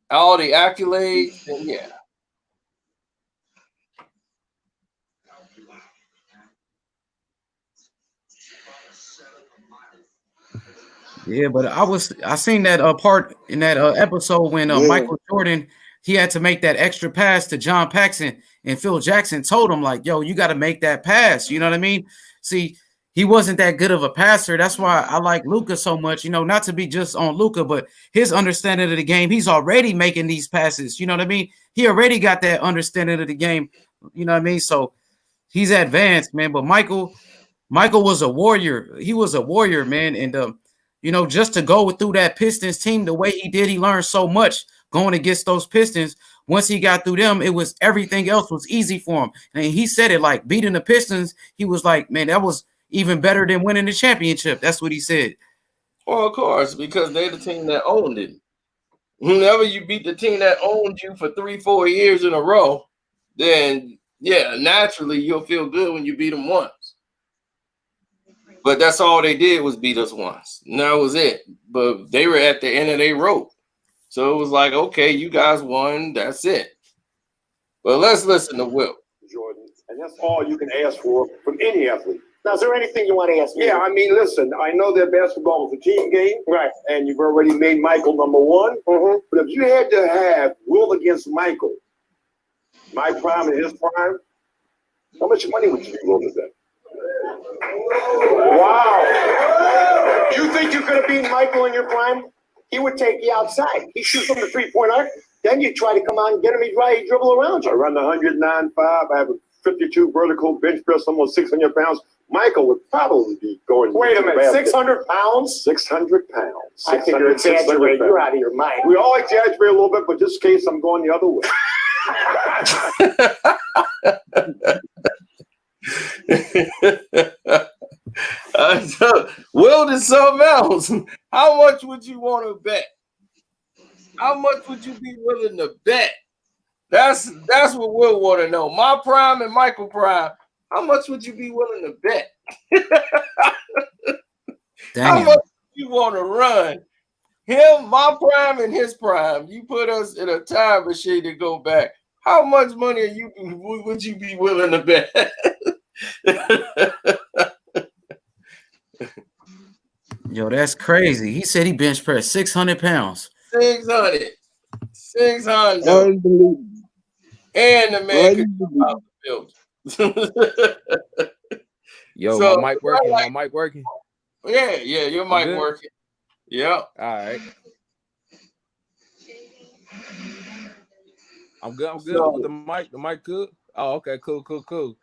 Speaker 1: all the accolades, then yeah.
Speaker 2: Yeah, but I seen that part in that episode when Michael Jordan, he had to make that extra pass to John Paxson, and Phil Jackson told him like, yo, you got to make that pass. You know what I mean? See, he wasn't that good of a passer. That's why I like Luka so much, you know, not to be just on Luka, but his understanding of the game. He's already making these passes. You know what I mean? He already got that understanding of the game. You know what I mean? So he's advanced, man. But Michael was a warrior. He was a warrior, man. And, you know, just to go through that Pistons team the way he did, he learned so much going against those Pistons. Once he got through them, it was everything else was easy for him. And he said it like beating the Pistons. He was like, man, that was even better than winning the championship. That's what he said.
Speaker 1: Well, of course, because they're the team that owned it. Whenever you beat the team that owned you for 3-4 years in a row, then yeah, naturally you'll feel good when you beat them once. But that's all they did was beat us once. And that was it. But they were at the end of their rope. So it was like, okay, you guys won. That's it. But let's listen to Wilt.
Speaker 5: Jordan, and that's all you can ask for from any athlete.
Speaker 7: Now, is there anything you want to ask me?
Speaker 5: Yeah, I mean, listen, I know that basketball is a team game.
Speaker 7: Right.
Speaker 5: And you've already made Michael number one.
Speaker 7: Mm-hmm.
Speaker 5: But if you had to have Wilt against Michael, my prime and his prime, how much money would you be willing to bet? Wow. You think you could have beaten Michael in your prime?
Speaker 7: He would take you outside. He shoots from the three-point arc. Then you try to come on and get him. He'd dribble around you.
Speaker 5: I run the 109.5. I have a 52 vertical bench press, almost 600 pounds. Michael would probably be going.
Speaker 7: Wait a minute, 600 pounds?
Speaker 5: 600 pounds.
Speaker 7: I think you're exaggerating. You're out of your mind.
Speaker 5: We all exaggerate a little bit, but this case, I'm going the other way.
Speaker 1: Wilt is something else. How much would you want to bet? How much would you be willing to bet? That's what Wilt want to know. My prime and Michael prime. How much would you be willing to bet? How much do you want to run? Him, my prime, and his prime. You put us in a time machine to go back. How much money would you be willing to bet?
Speaker 2: Yo, that's crazy. He said he bench pressed 600 pounds.
Speaker 1: 600.
Speaker 6: Unbelievable.
Speaker 1: And the man could come out the building.
Speaker 8: Yo,
Speaker 1: So,
Speaker 8: my mic working?
Speaker 1: like-
Speaker 8: My mic working?
Speaker 1: Yeah, your mic
Speaker 8: good?
Speaker 1: working. Yeah.
Speaker 8: All right. I'm good
Speaker 1: So-
Speaker 8: with the mic. The mic good? Oh, okay, cool.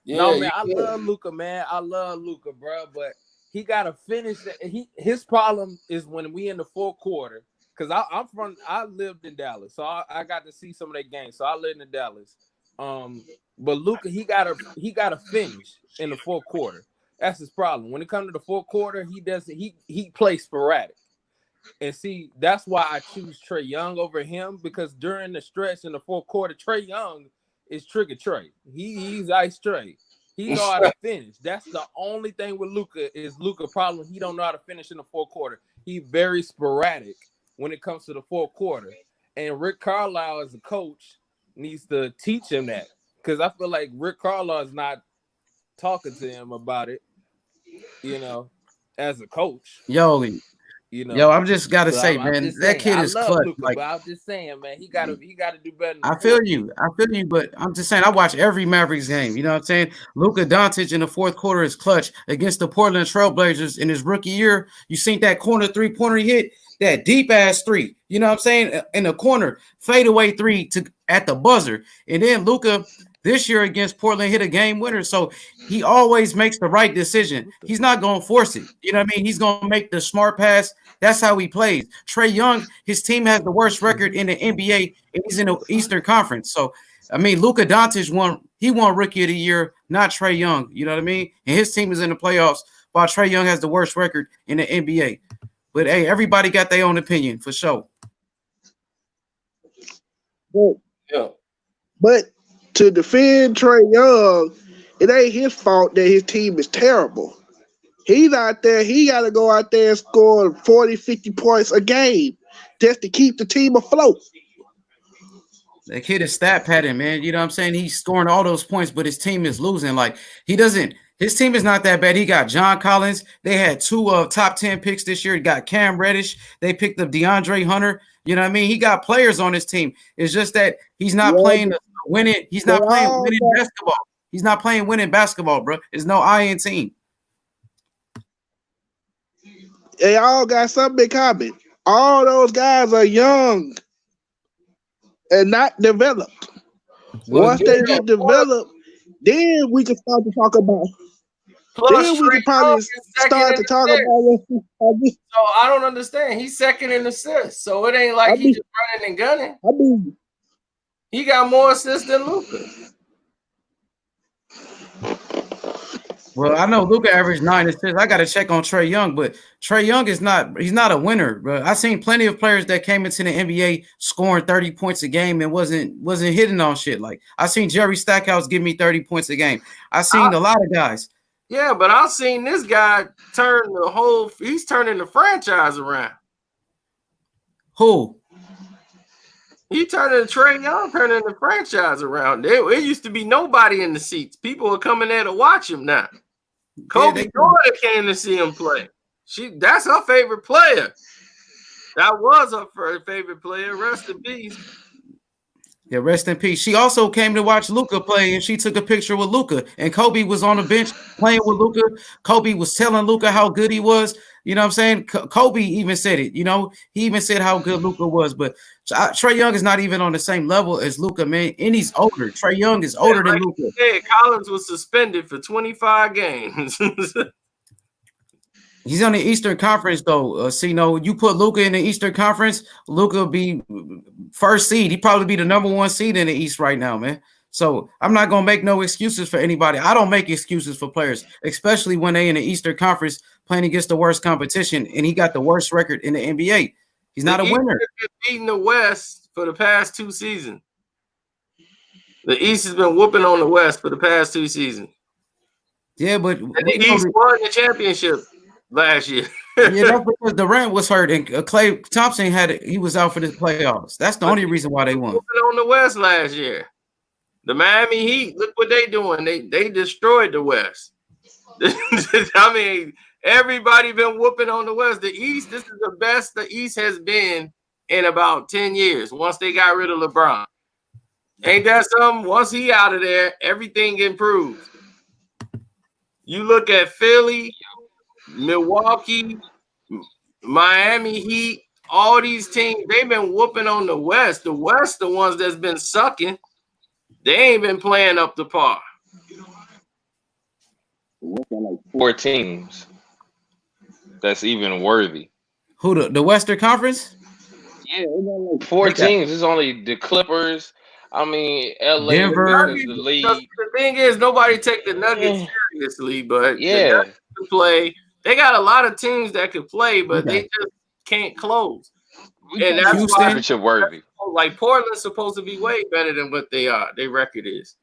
Speaker 1: Yeah,
Speaker 8: No, man, I
Speaker 1: you
Speaker 8: love Luka, man. I love Luka, bro. But he gotta finish. His problem is when we in the fourth quarter. Cause I lived in Dallas, so I got to see some of that game. So I lived in Dallas. But Luka, he gotta finish in the fourth quarter. That's his problem. When it comes to the fourth quarter, he plays sporadic. And see, that's why I choose Trae Young over him, because during the stretch in the fourth quarter, Trae Young is Trigger Trae. He's Ice Trae. He know how to finish. That's the only thing with Luka is Luka problem. He don't know how to finish in the fourth quarter. He very sporadic when it comes to the fourth quarter. And Rick Carlisle as a coach needs to teach him that, because I feel like Rick Carlisle is not talking to him about it, as a coach.
Speaker 2: Yo, I'm just gotta say, man, that kid is clutch.
Speaker 8: Luka, but I'm just saying, man, he gotta do better.
Speaker 2: I feel you, but I'm just saying, I watch every Mavericks game. You know what I'm saying? Luka Doncic in the fourth quarter is clutch against the Portland Trailblazers in his rookie year. You seen that corner 3-pointer hit, that deep ass three. You know what I'm saying? In the corner, fadeaway three at the buzzer, and then Luka this year against Portland hit a game winner. So he always makes the right decision. He's not going to force it. You know what I mean? He's going to make the smart pass. That's how he plays. Trae Young, his team has the worst record in the NBA, and he's in the Eastern Conference. So, I mean, Luka Doncic won Rookie of the Year, not Trae Young. You know what I mean? And his team is in the playoffs, while Trae Young has the worst record in the NBA. But, hey, everybody got their own opinion, for sure.
Speaker 6: But to defend Trae Young, it ain't his fault that his team is terrible. He's out there. He got to go out there and score 40, 50 points a game just to keep the team afloat.
Speaker 2: That kid is stat padding, man. You know what I'm saying? He's scoring all those points, but his team is losing. Like, his team is not that bad. He got John Collins. They had 2 top 10 picks this year. He got Cam Reddish. They picked up DeAndre Hunter. You know what I mean? He got players on his team. It's just that he's not playing winning. He's not playing winning basketball. He's not playing winning basketball, bro. There's no iron team.
Speaker 6: They all got something in common. All those guys are young and not developed. Once they get developed, then we can start to talk about. Then we can probably start to talk about.
Speaker 1: So I don't understand. He's second in assists, so it ain't like he's just running and gunning. He got more assists than Luka.
Speaker 2: Well, I know Luka averaged 9 assists. I got to check on Trae Young, but Trae Young he's not a winner, bro. I've seen plenty of players that came into the NBA scoring 30 points a game and wasn't hitting on shit. Like, I seen Jerry Stackhouse give me 30 points a game. I seen a lot of guys.
Speaker 1: Yeah, but I've seen this guy he's turning the franchise around.
Speaker 2: Who?
Speaker 1: He Trae Young turning the franchise around. It used to be nobody in the seats. People are coming there to watch him now. Kobe Jordan came to see him play. That's her favorite player. That was her favorite player. Rest in peace.
Speaker 2: Yeah, rest in peace. She also came to watch Luka play, and she took a picture with Luka. And Kobe was on the bench playing with Luka. Kobe was telling Luka how good he was. You know what I'm saying? Kobe even said it. You know, he even said how good Luka was. But Trae Young is not even on the same level as Luka, man. And he's older. Trae Young is older than Luka.
Speaker 1: Yeah, Collins was suspended for 25 games.
Speaker 2: He's on the Eastern Conference, though. You put Luka in the Eastern Conference, Luka will be first seed. He'd probably be the number 1 seed in the East right now, man. So I'm not going to make no excuses for anybody. I don't make excuses for players, especially when they in the Eastern Conference playing against the worst competition, and he got the worst record in the NBA. He's not a winner.
Speaker 1: He's beating the West for the past 2 seasons. The East has been whooping on the West for the past 2 seasons.
Speaker 2: Yeah, but
Speaker 1: the East won the championship last year.
Speaker 2: Yeah, that's because Durant was hurt and Klay Thompson he was out for the playoffs. That's the only reason why they won.
Speaker 1: On the West last year, the Miami Heat. Look what they doing. They destroyed the West. I mean, everybody been whooping on the West. The East. This is the best the East has been in about 10 years. Once they got rid of LeBron, ain't that something? Once he out of there, everything improved. You look at Philly, Milwaukee, Miami Heat, all these teams, they've been whooping on the West. The West, the ones that's been sucking, they ain't been playing up to par.
Speaker 9: Like 4 teams.
Speaker 1: that's even worthy.
Speaker 2: Who the Western Conference?
Speaker 1: Yeah, it's only like 4 teams. It's only the Clippers. I mean, LA,
Speaker 2: Denver.
Speaker 1: because the league.
Speaker 3: The thing is, nobody take the Nuggets seriously, but the Nuggets can play. They got a lot of teams that could play, but they just can't close. And that's
Speaker 1: championship worthy.
Speaker 3: Like Portland's supposed to be way better than what they are. Their record is,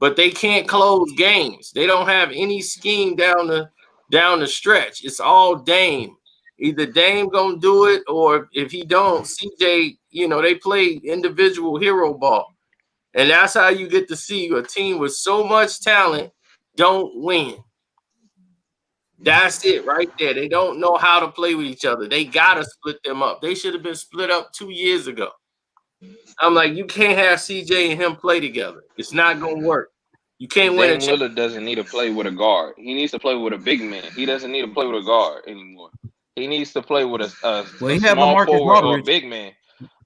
Speaker 3: but they can't close games. They don't have any scheme down the stretch. It's all Dame. Either Dame gonna do it, or if he don't, CJ. They play individual hero ball, and that's how you get to see a team with so much talent don't win. That's it right there. They don't know how to play with each other. They gotta split them up. They should have been split up 2 years ago. I'm like, you can't have CJ and him play together. It's not gonna work. You can't win.
Speaker 1: Dame Lillard doesn't need to play with a guard. He needs to play with a big man. He doesn't need to play with a guard anymore. He needs to play with a small forward or a big man.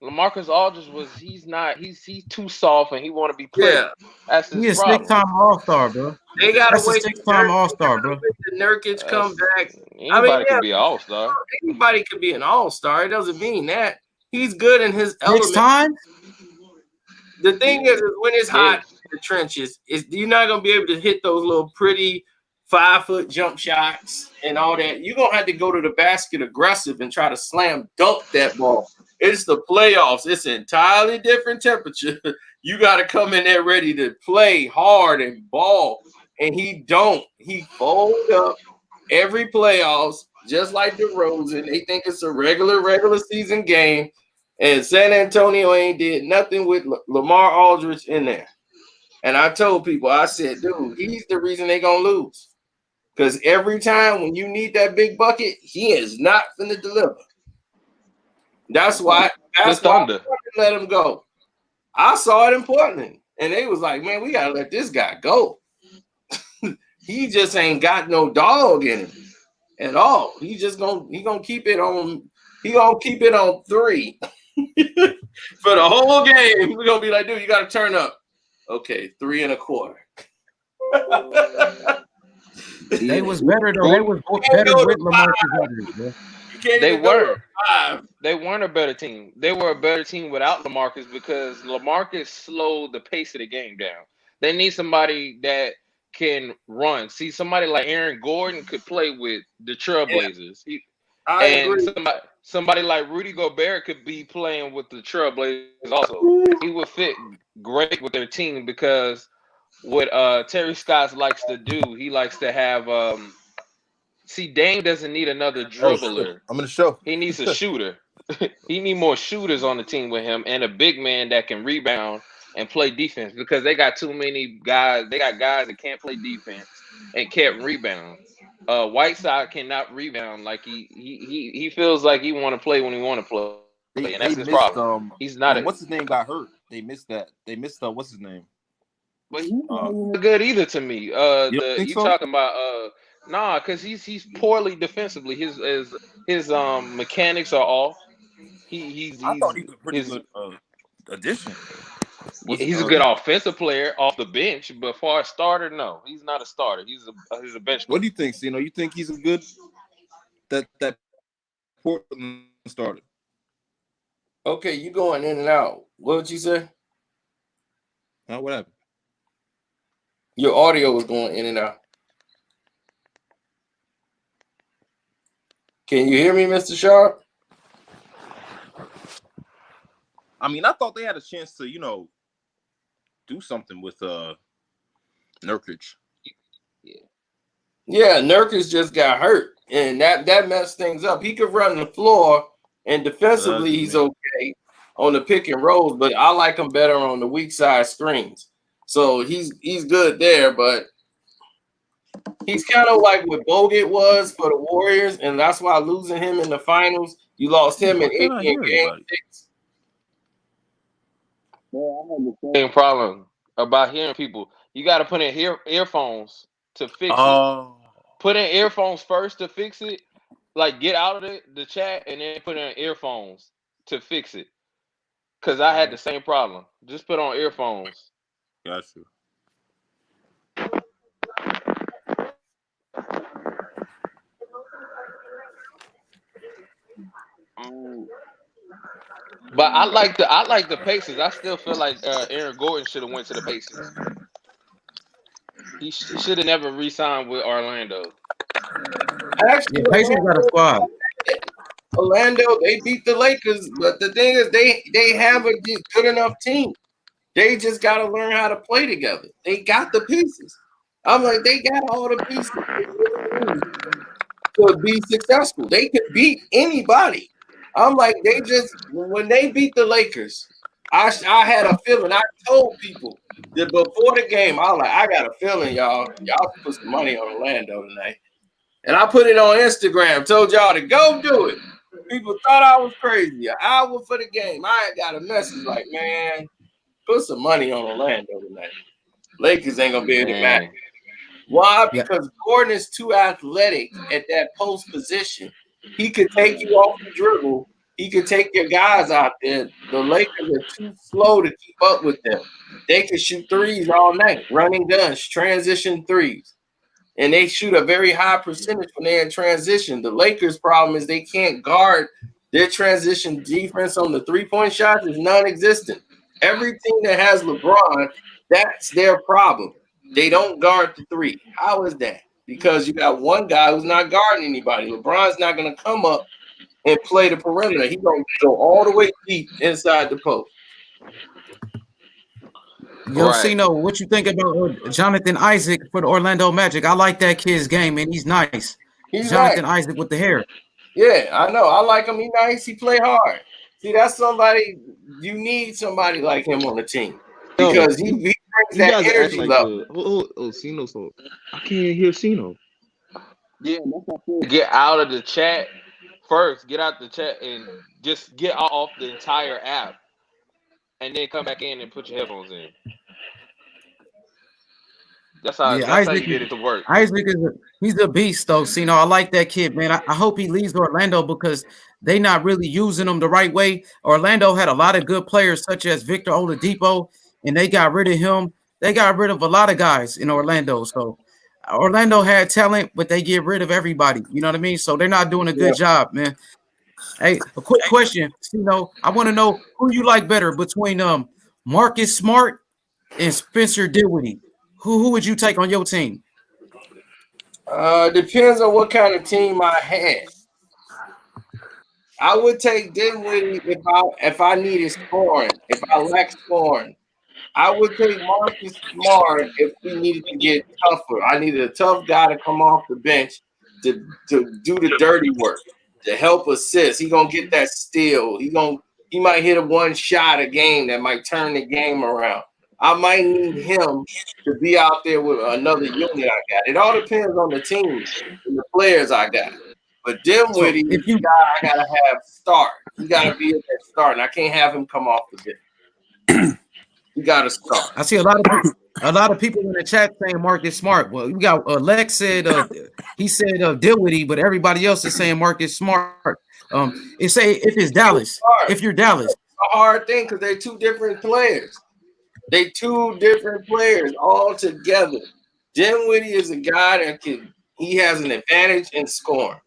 Speaker 1: LaMarcus Aldridge he's too soft and he want to be played.
Speaker 3: Yeah.
Speaker 2: That's his problem. He's a 6-time All-Star, bro.
Speaker 3: They gotta wait.
Speaker 2: 6-time All-Star, bro.
Speaker 3: The Nurkic come back.
Speaker 1: Anybody could be an All-Star.
Speaker 3: Anybody could be an All-Star. It doesn't mean that he's good in his element.
Speaker 2: 6 times.
Speaker 3: The thing is when it's hot in the trenches, you're not gonna be able to hit those little pretty 5-foot jump shots and all that. You're gonna have to go to the basket aggressive and try to slam dunk that ball. It's the playoffs. It's an entirely different temperature. You got to come in there ready to play hard and ball. And he don't. He fold up every playoffs, just like DeRozan. They think it's a regular season game. And San Antonio ain't did nothing with Lamar Aldridge in there. And I told people, I said, dude, he's the reason they going to lose. Because every time when you need that big bucket, he is not going to deliver. That's why I let him go. I saw it in Portland, and they was like, man, we got to let this guy go. He just ain't got no dog in him at all. He gonna keep it on. He gonna keep it on 3 for the whole game. We're gonna be like, dude, you got to turn up. Okay, 3 1/4.
Speaker 2: They was better though. They was better with LaMarcus Aldridge, bro.
Speaker 1: They were. They weren't a better team. They were a better team without LaMarcus because LaMarcus slowed the pace of the game down. They need somebody that can run. See, somebody like Aaron Gordon could play with the Trailblazers. Somebody like Rudy Gobert could be playing with the Trailblazers also. He would fit great with their team because what Terry Scott likes to do, he likes to have see, Dame doesn't need another dribbler.
Speaker 9: I'm gonna show.
Speaker 1: He needs a shooter. He need more shooters on the team with him and a big man that can rebound and play defense because they got too many guys. They got guys that can't play defense and can't rebound. Whiteside cannot rebound like he feels like he want to play when he want to play, and that's his problem. He's not.
Speaker 9: What's his name got hurt? They missed that. They missed what's his name?
Speaker 1: But he's not good either to me. You talking about nah, because he's poorly defensively. His mechanics are off.
Speaker 9: I thought he was a pretty good addition.
Speaker 1: He's a good offensive player off the bench, but for a starter, no, he's not a starter. He's a bench player.
Speaker 9: What do you think, Sino? You think he's a good that Portland starter?
Speaker 3: Okay, you going in and out. What would you say?
Speaker 9: What happened?
Speaker 3: Your audio was going in and out. Can you hear me, Mr. Sharp?
Speaker 9: I mean, I thought they had a chance to, do something with Nurkic.
Speaker 3: Yeah, Nurkic just got hurt, and that messed things up. He could run the floor, and defensively he's okay on the pick and rolls, but I like him better on the weak side screens. So he's good there, but he's kind of like what Bogut was for the Warriors, and that's why losing him in the finals, you lost him in game 6.
Speaker 1: Well, I have the same problem about hearing people. You got to put in earphones to fix it. Put in earphones first to fix it. Like, get out of the chat and then put in earphones to fix it. Because I had the same problem. Just put on earphones.
Speaker 9: Got you.
Speaker 10: But I like the Pacers. I still feel like Aaron Gordon should have went to the Pacers. He should have never re-signed with Orlando.
Speaker 3: Actually,
Speaker 2: Yeah, Pacers got a squad.
Speaker 3: Orlando, they beat the Lakers, but the thing is, they have a good enough team. They just got to learn how to play together. They got the pieces. I'm like, they got all the pieces to be successful. They could beat anybody. I'm like, they just when they beat the Lakers, I had a feeling. I told people that before the game, I was like, I got a feeling, y'all put some money on Orlando tonight. And I put it on Instagram, told y'all to go do it. People thought I was crazy. An hour for the game. I got a message like, man, put some money on Orlando tonight. Lakers ain't gonna be able to match. Why? Because Gordon is too athletic at that post position. He could take you off the dribble. He could take your guys out there. The Lakers are too slow to keep up with them. They can shoot threes all night, running guns, transition threes. And they shoot a very high percentage when they're in transition. The Lakers' problem is they can't guard their transition defense on the three-point shots is non-existent. Every team that has LeBron, that's their problem. They don't guard the three. How is that? Because you got one guy who's not guarding anybody. LeBron's not going to come up and play the perimeter. He's going to go all the way deep inside the post.
Speaker 2: Yo, Cino, what you think about Jonathan Isaac for the Orlando Magic? I like that kid's game, man. He's nice.
Speaker 3: He's
Speaker 2: Jonathan Isaac with the hair.
Speaker 3: Yeah, I know. I like him. He's nice. He play hard. See, that's somebody you need somebody like him on the team because he brings that energy level.
Speaker 11: Cino, so I can't hear Cino.
Speaker 10: Yeah, get out of the chat first. Get out the chat and just get off the entire app, and then come back in and put your headphones in. That's how you get it to work.
Speaker 2: Isaac he's a beast, though. Cino, I like that kid, man. I hope he leaves Orlando because they not really using him the right way. Orlando had a lot of good players, such as Victor Oladipo, and they got rid of him. They got rid of a lot of guys in Orlando. So Orlando had talent, but they get rid of everybody. You know what I mean? So they're not doing a good job, man. Hey, a quick question. Cino, I want to know who you like better between Marcus Smart and Spencer Dinwiddie. Who would you take on your team?
Speaker 3: Depends on what kind of team I had. I would take Dinwiddie if I needed scoring, if I lacked scoring. I would take Marcus Smart if we needed to get tougher. I needed a tough guy to come off the bench to do the dirty work, to help assist. He gonna get that steal. He might hit a one shot a game that might turn the game around. I might need him to be out there with another unit I got. It all depends on the team and the players I got. But Dinwiddie, I gotta have start. He gotta be at that start, and I can't have him come off the bench. You gotta start.
Speaker 2: I see a lot of people in the chat saying Marcus Smart. Well, you got Lex said he said Dinwiddie, but everybody else is saying Marcus Smart. It say if it's Dallas, if you're Dallas,
Speaker 3: it's a hard thing because they're two different players. They two different players all together. Dinwiddie is a guy that he has an advantage in scoring.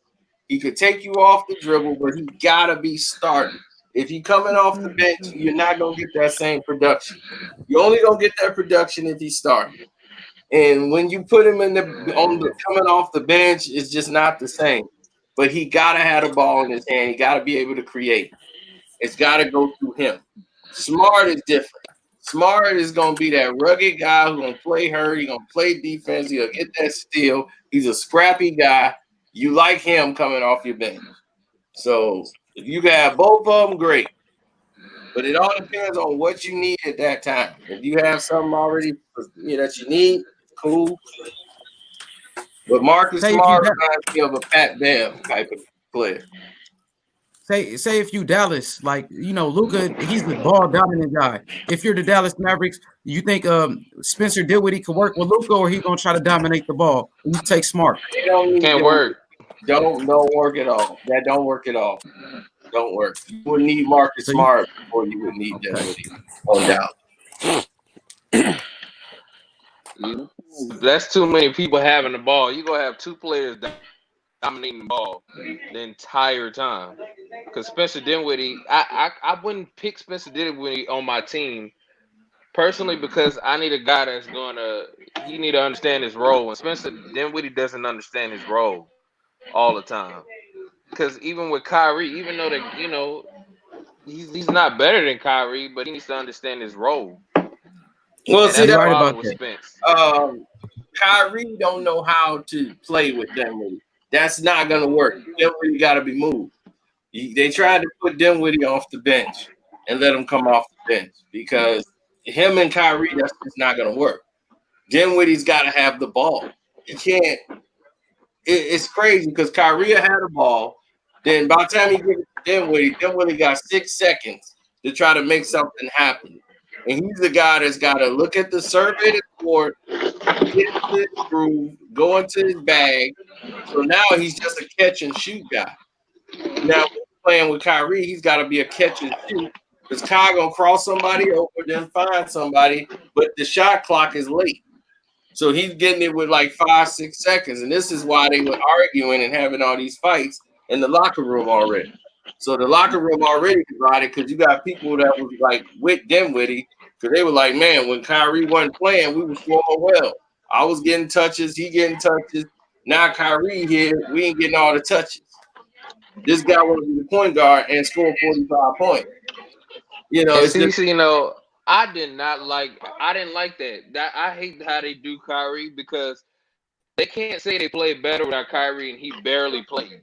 Speaker 3: He could take you off the dribble, but he gotta be starting. If you coming off the bench, you're not gonna get that same production. You only gonna get that production if he's starting. And when you put him coming off the bench, it's just not the same. But he gotta have the ball in his hand. He gotta be able to create. It's gotta go through him. Smart is different. Smart is going to be that rugged guy who's going to play hurt. He's going to play defense. He'll get that steal. He's a scrappy guy. You like him coming off your bench. So if you can have both of them, great. But it all depends on what you need at that time. If you have something already that you need, cool. But Marcus Smart reminds me of a Pat Bev type of player.
Speaker 2: Say if you Dallas, like Luka, he's the ball dominant guy. If you're the Dallas Mavericks, you think Spencer Dinwiddie could work with Luka, or he gonna try to dominate the ball? You take Smart.
Speaker 10: Can't work.
Speaker 3: Don't work at all. That don't work at all. Don't work. You would need Marcus Smart before you would need Dinwiddie. No doubt.
Speaker 10: That's too many people having the ball. You gonna have two players dominating the ball the entire time. Because Spencer Dinwiddie, I wouldn't pick Spencer Dinwiddie on my team personally because I need a guy that's he need to understand his role. And Spencer Dinwiddie doesn't understand his role all the time. Because even with Kyrie, even though that he's not better than Kyrie, but he needs to understand his role.
Speaker 3: Well,
Speaker 10: And
Speaker 3: see,
Speaker 10: that's the
Speaker 3: that's
Speaker 10: problem with Spence.
Speaker 3: Kyrie don't know how to play with Dinwiddie. That's not gonna work. Dinwiddie got to be moved. They tried to put Dinwiddie off the bench and let him come off the bench because him and Kyrie, that's just not gonna work. Dinwiddie's got to have the ball. He can't. It's crazy because Kyrie had the ball. Then by the time he gets to Dinwiddie got 6 seconds to try to make something happen. And he's the guy that's got to look at the survey of the court, get into his groove, go into his bag. So now he's just a catch and shoot guy. Now playing with Kyrie, he's got to be a catch and shoot because Kyrie gonna cross somebody over, then find somebody, but the shot clock is late. So he's getting it with like 5-6 seconds. And this is why they were arguing and having all these fights in the locker room already. So the locker room already divided because you got people that was like with Dinwiddie because they were like, man, when Kyrie wasn't playing, we were scoring well. I was getting touches, he getting touches. Now Kyrie here, we ain't getting all the touches. This guy want to be the point guard and score 45 points.
Speaker 10: I didn't like that. I hate how they do Kyrie because they can't say they played better without Kyrie and he barely played.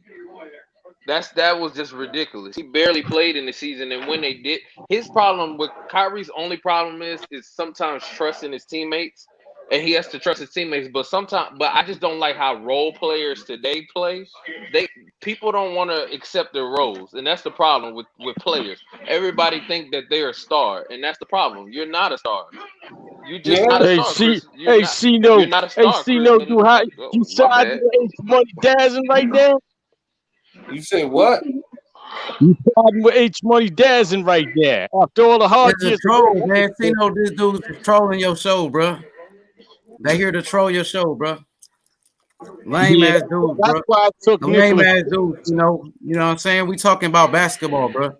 Speaker 10: That was just ridiculous. He barely played in the season, and when they did, his problem with Kyrie's only problem is sometimes trusting his teammates, and he has to trust his teammates. But I just don't like how role players today play. People don't want to accept their roles, and that's the problem with players. Everybody think that they're a star, and that's the problem. You're not a star. You're just not a star. You're not a star.
Speaker 4: You side with H Money Dazzing right now?
Speaker 3: You say what?
Speaker 4: You siding with H Money Dazzing right there. After all the hard years.
Speaker 2: Troll, man. This dude's trolling your show, bro. They here to troll your show, bro. Lame ass dudes, bro.
Speaker 4: Why I took
Speaker 2: lame ass dudes, you know what I'm saying? We talking about basketball, bro.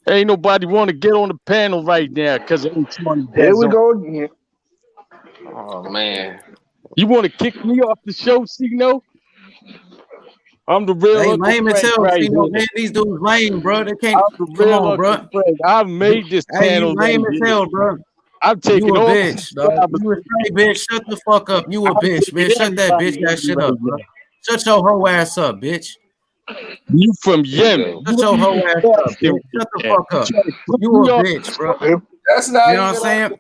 Speaker 4: Ain't nobody want to get on the panel right now because of H Money.
Speaker 6: Here we go again.
Speaker 10: Oh man.
Speaker 4: You want to kick me off the show, Cino? I'm the real.
Speaker 2: They lame as hell, right man. These dudes lame, bro. They can't. Come on, bro.
Speaker 4: I made this panel.
Speaker 2: You lame as hell, bro.
Speaker 4: I'm taking
Speaker 2: you a
Speaker 4: all
Speaker 2: bitch, dog. You a straight bitch. Shut the fuck up. You a bitch, man. Shut that bitch that shit up, bro. Shut your whole ass up, bitch.
Speaker 4: You from Yemen.
Speaker 2: Shut your whole ass up, bitch. Shut the fuck up. You a bitch, bro.
Speaker 3: That's not.
Speaker 2: You know what I'm saying?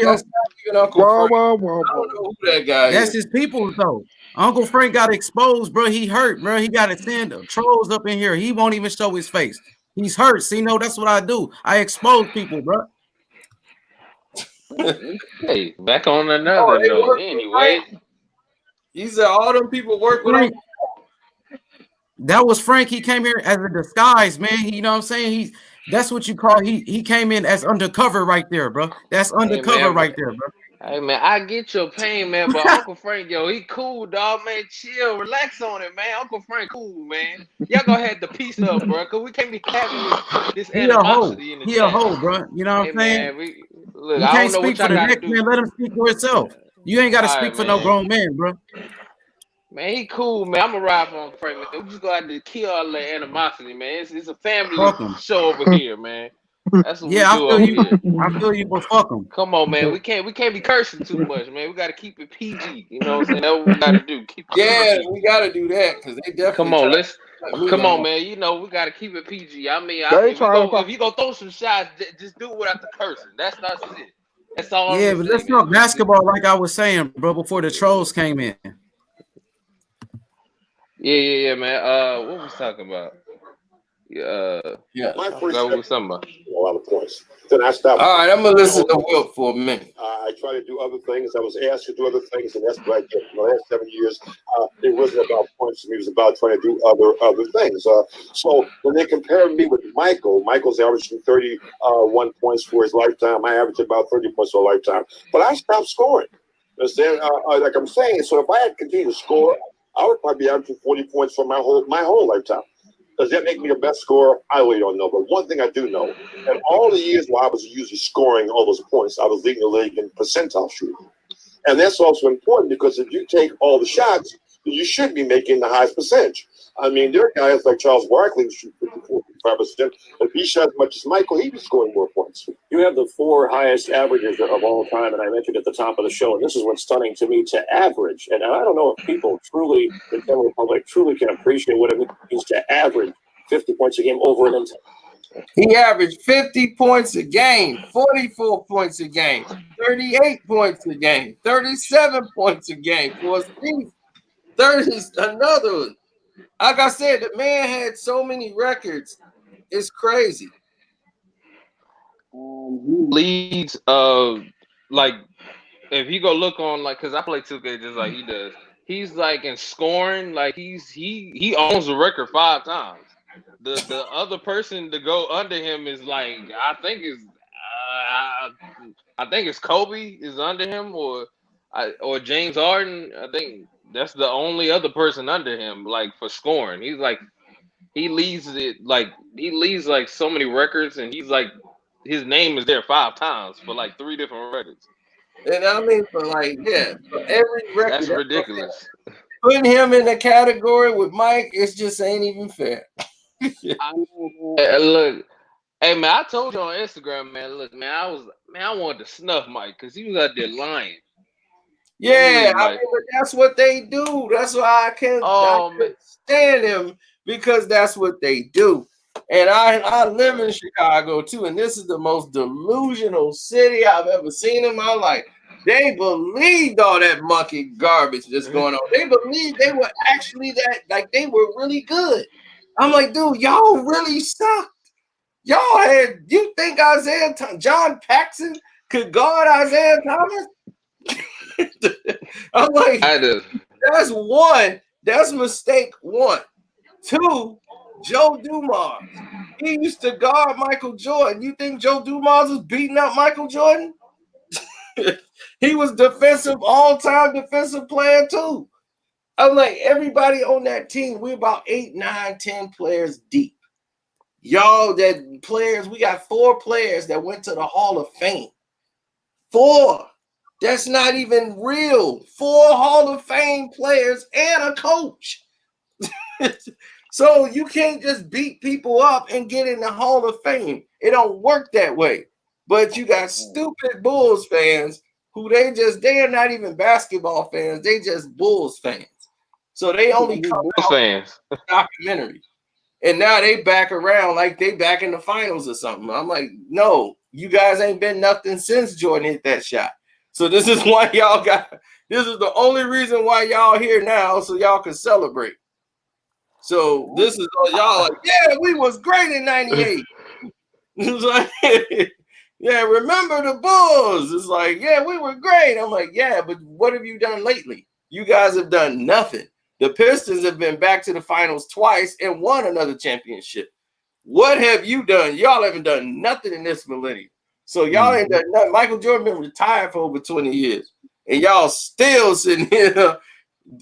Speaker 3: That's not even Uncle Frank. I don't know who that guy
Speaker 2: That's
Speaker 3: is.
Speaker 2: his people, though. Uncle Frank got exposed, bro. He hurt, bro. He got to send trolls up in here. He won't even show his face. He's hurt. See, no, that's what I do. I expose people, bro.
Speaker 10: Hey, back on another note. Anyway,
Speaker 3: he said all them people work with him.
Speaker 2: That was Frank. He came here as a disguise, man. You know what I'm saying? That's what you call he came in as undercover right there, bro. That's undercover right there, bro.
Speaker 10: Hey man, I get your pain, man, but Uncle Frank, yo, he cool, dog, man. Chill, relax on it, man. Uncle Frank, cool, man. Y'all go ahead the peace up, bro, because we can't be having this animosity in the chat.
Speaker 2: He a hoe, bro. You know what I'm saying?
Speaker 10: Man, look,
Speaker 2: you
Speaker 10: I
Speaker 2: can't
Speaker 10: don't know
Speaker 2: speak
Speaker 10: what
Speaker 2: for the
Speaker 10: y'all
Speaker 2: next
Speaker 10: gotta do.
Speaker 2: man. Let him speak for himself. You ain't got to speak for no grown man, bro.
Speaker 10: Man, he cool, man. I'm gonna ride for Uncle Frank, man. We just gonna have to kill all that animosity, man. It's a family show over here, man. That's what we do over here.
Speaker 2: I feel you, but fuck them.
Speaker 10: Come on, man. We can't be cursing too much, man. We gotta keep it PG. You know what I'm saying? That's what we gotta do.
Speaker 3: We gotta do that because they definitely.
Speaker 10: Come on, man. You know we gotta keep it PG. I mean, if you go throw some shots, just do it without the cursing. That's it. That's all.
Speaker 2: Yeah, but let's talk basketball, like I was saying, bro. Before the trolls came in.
Speaker 10: Yeah, man. What was talking about?
Speaker 5: My first
Speaker 10: what was talking about?
Speaker 5: A lot of points. Then I stopped.
Speaker 3: All right, I'm gonna listen to Wilt for a minute.
Speaker 5: I try to do other things. I was asked to do other things, and that's what I did. In the last 7 years, it wasn't about points to me. It was about trying to do other things. So when they compare me with Michael's averaging 31 points for his lifetime. I averaged about 30 points for a lifetime. But I stopped scoring. Understand? Like I'm saying, so if I had continued to score, I would probably be averaging 40 points for my whole lifetime. Does that make me the best scorer? I really don't know. But one thing I do know, in all the years where I was usually scoring all those points, I was leading the league in percentile shooting. And that's also important because if you take all the shots, you should be making the highest percentage. I mean, there are guys like Charles Barkley who shoot 54, 55%. If he shot as much as Michael, he'd be scoring more points.
Speaker 12: You have the 4 highest averages of all time, and I mentioned at the top of the show, and this is what's stunning to me, to average. And I don't know if people truly, the general public, truly can appreciate what it means to average 50 points a game over and into.
Speaker 3: He averaged 50 points a game, 44 points a game, 38 points a game, 37 points a game for his team. 30 is another one. Like I said, the man had so many records. It's crazy.
Speaker 10: Leads like if you go look on, like, because I play 2K just like he does. He's like in scoring, like he owns the record 5 times. The other person to go under him is like I think it's Kobe is under him, or James Harden. I think that's the only other person under him, like, for scoring. He's like he leads like so many records, and he's like his name is there 5 times for like 3 different records.
Speaker 3: And I mean, for every record,
Speaker 10: That's ridiculous.
Speaker 3: Putting him in a category with Mike, it just ain't even fair.
Speaker 10: Look, hey man, I told you on Instagram, man. Look, man, I wanted to snuff Mike because he was out there lying.
Speaker 3: Yeah, I mean, but that's what they do. That's why I can't stand him, because that's what they do. And I live in Chicago too, and this is the most delusional city I've ever seen in my life. They believed all that monkey garbage that's going on. They believed they were actually they were really good. I'm like, dude, y'all really sucked. You think John Paxson could guard Isaiah Thomas? I'm like, that's one. That's mistake 1. 2, Joe Dumars. He used to guard Michael Jordan. You think Joe Dumars was beating up Michael Jordan? He was all-time defensive player too. I'm like, everybody on that team, we're about 8, 9, 10 players deep. Y'all, that players, we got 4 players that went to the Hall of Fame. 4. That's not even real. 4 Hall of Fame players and a coach. So you can't just beat people up and get in the Hall of Fame. It don't work that way. But you got stupid Bulls fans who they're not even basketball fans. They just Bulls fans. So they only come out
Speaker 10: fans.
Speaker 3: Documentary. And now they back around like they back in the finals or something. I'm like, no, you guys ain't been nothing since Jordan hit that shot. So this is why this is the only reason why y'all here now, so y'all can celebrate. So this is all y'all like, yeah, we was great in 98. It's like, yeah, remember the Bulls? It's like, yeah, we were great. I'm like, yeah, but what have you done lately? You guys have done nothing. The Pistons have been back to the finals twice and won another championship. What have you done? Y'all haven't done nothing in this millennium. So y'all ain't done nothing. Michael Jordan been retired for over 20 years. And y'all still sitting here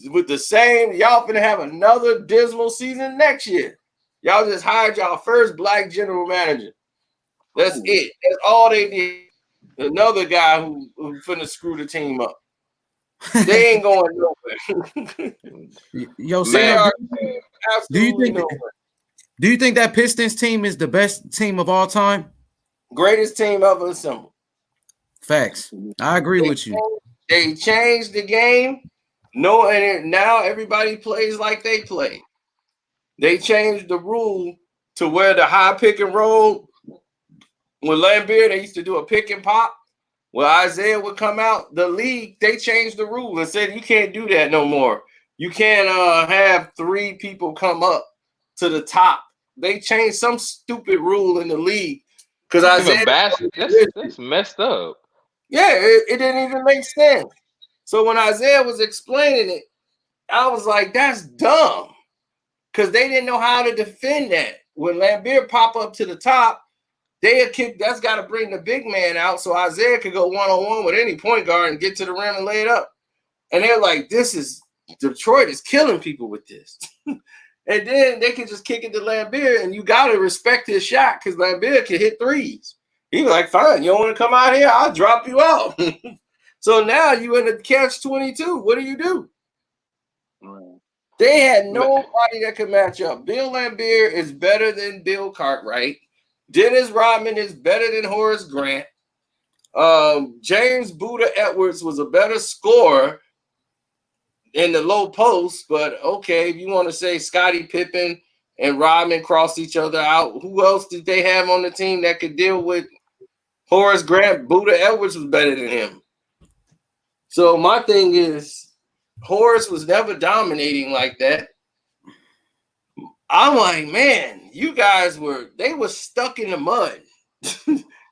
Speaker 3: with the same. Y'all finna have another dismal season next year. Y'all just hired y'all first black general manager. That's it. That's all they did. Another guy who finna screw the team up. They ain't going nowhere.
Speaker 2: Yo, Sam, do you think that Pistons team is the best team of all time?
Speaker 3: Greatest team ever assembled.
Speaker 2: Facts. I agree with you.
Speaker 3: They changed the game. No, and now everybody plays like they play. They changed the rule to where the high pick and roll. When Lambert, they used to do a pick and pop. When Isaiah would come out, the league, they changed the rule and said you can't do that no more. You can't have 3 people come up to the top. They changed some stupid rule in the league because Isaiah
Speaker 10: that's messed up.
Speaker 3: Yeah, it didn't even make sense. So when Isaiah was explaining it, I was like, that's dumb. Because they didn't know how to defend that. When Lambert pop up to the top, that's got to bring the big man out so Isaiah could go one-on-one with any point guard and get to the rim and lay it up. And they're like, this is Detroit is killing people with this. And then they can just kick it to Lambert, and you got to respect his shot because Lambert can hit threes. He was like, fine, you don't want to come out here? I'll drop you out. So now you in a catch-22. What do? They had nobody that could match up. Bill Lambert is better than Bill Cartwright. Dennis Rodman is better than Horace Grant. James Buddha Edwards was a better scorer in the low post, but okay, if you want to say Scottie Pippen and Rodman crossed each other out, who else did they have on the team that could deal with Horace Grant? Buddha Edwards was better than him. So my thing is, Horace was never dominating like that. I'm like, man, you guys were stuck in the mud.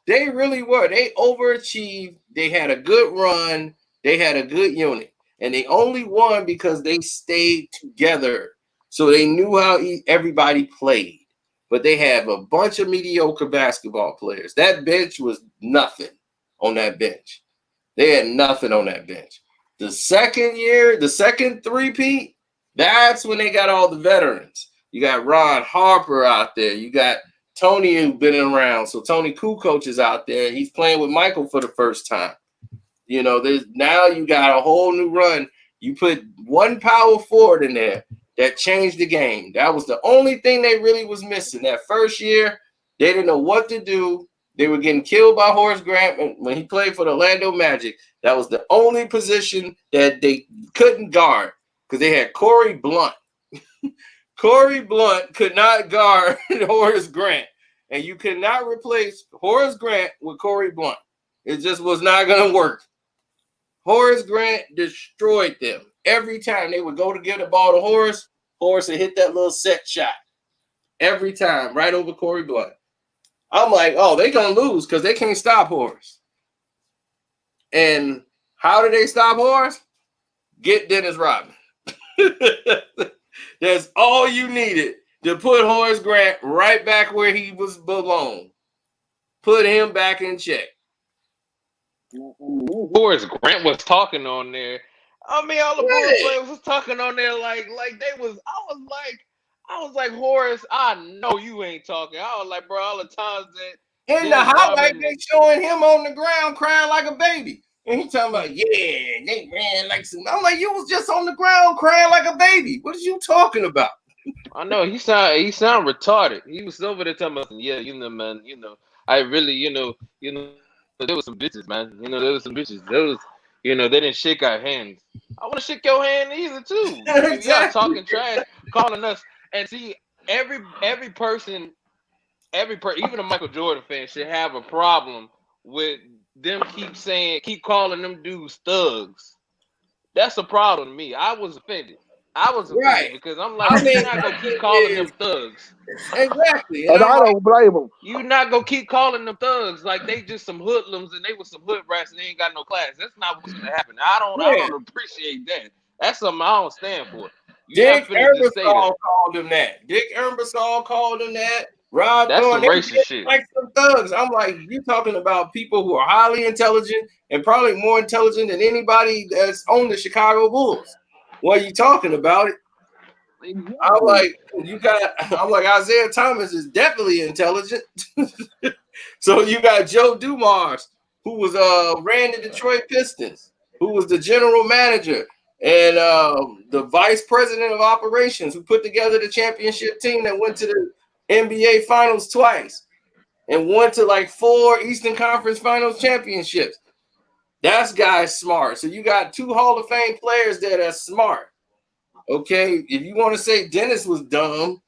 Speaker 3: They really were. They overachieved. They had a good run. They had a good unit. And they only won because they stayed together. So they knew how everybody played. But they have a bunch of mediocre basketball players. That bench was nothing on that bench. They had nothing on that bench. The second three-peat, that's when they got all the veterans. You got Ron Harper out there. You got Tony, who's been around. So Tony Kukoc is out there. He's playing with Michael for the first time. You know, now you got a whole new run. You put one power forward in there that changed the game. That was the only thing they really was missing. That first year, they didn't know what to do. They were getting killed by Horace Grant when he played for the Orlando Magic. That was the only position that they couldn't guard because they had Corey Blunt. Corey Blunt could not guard Horace Grant. And you could not replace Horace Grant with Corey Blunt. It just was not going to work. Horace Grant destroyed them. Every time they would go to get the ball to Horace would hit that little set shot. Every time, right over Corey Blunt. I'm like, oh, they're going to lose because they can't stop Horace. And how did they stop Horace? Get Dennis Rodman. That's all you needed to put Horace Grant right back where he was belong. Put him back in check.
Speaker 10: Horace Grant was talking on there. I mean, all the Bulls players was talking on there like they was. I was like, Horace, I know you ain't talking. I was like, bro, all the times that
Speaker 3: in the highlight they showing him on the ground crying like a baby, and he talking about they ran like some. I'm like, you was just on the ground crying like a baby. What are you talking about?
Speaker 10: I know he sound retarded. He was over there talking about, yeah, you know, man, you know, I really, you know, there was some bitches, man. You know, there was some bitches. There was, you know, they didn't shake our hands. I want to shake your hand either too. Exactly. Y'all talking trash, calling us, and see every person, even a Michael Jordan fan should have a problem with them keep calling them dudes thugs. That's a problem to me. I was offended because I'm like, you're not gonna keep calling them thugs.
Speaker 3: Exactly.
Speaker 6: And I don't blame them.
Speaker 10: You're not gonna keep calling them thugs like they just some hoodlums and they was some hood rats and they ain't got no class. That's not what's gonna happen. I don't appreciate that. That's something I don't stand for.
Speaker 3: Dick Ebersol called him that. Dick Ebersol called him that. Rod
Speaker 10: That's
Speaker 3: Thorne,
Speaker 10: some racist shit.
Speaker 3: Like some thugs. I'm like, you're talking about people who are highly intelligent and probably more intelligent than anybody that's on the Chicago Bulls. What are you talking about? I'm like, Isaiah Thomas is definitely intelligent. So you got Joe Dumars, who was ran the Detroit Pistons, who was the general manager and the vice president of operations, who put together the championship team that went to the NBA Finals twice and went to like 4 Eastern Conference Finals championships. That guy's smart. So you got 2 Hall of Fame players that are smart. Okay, if you want to say Dennis was dumb,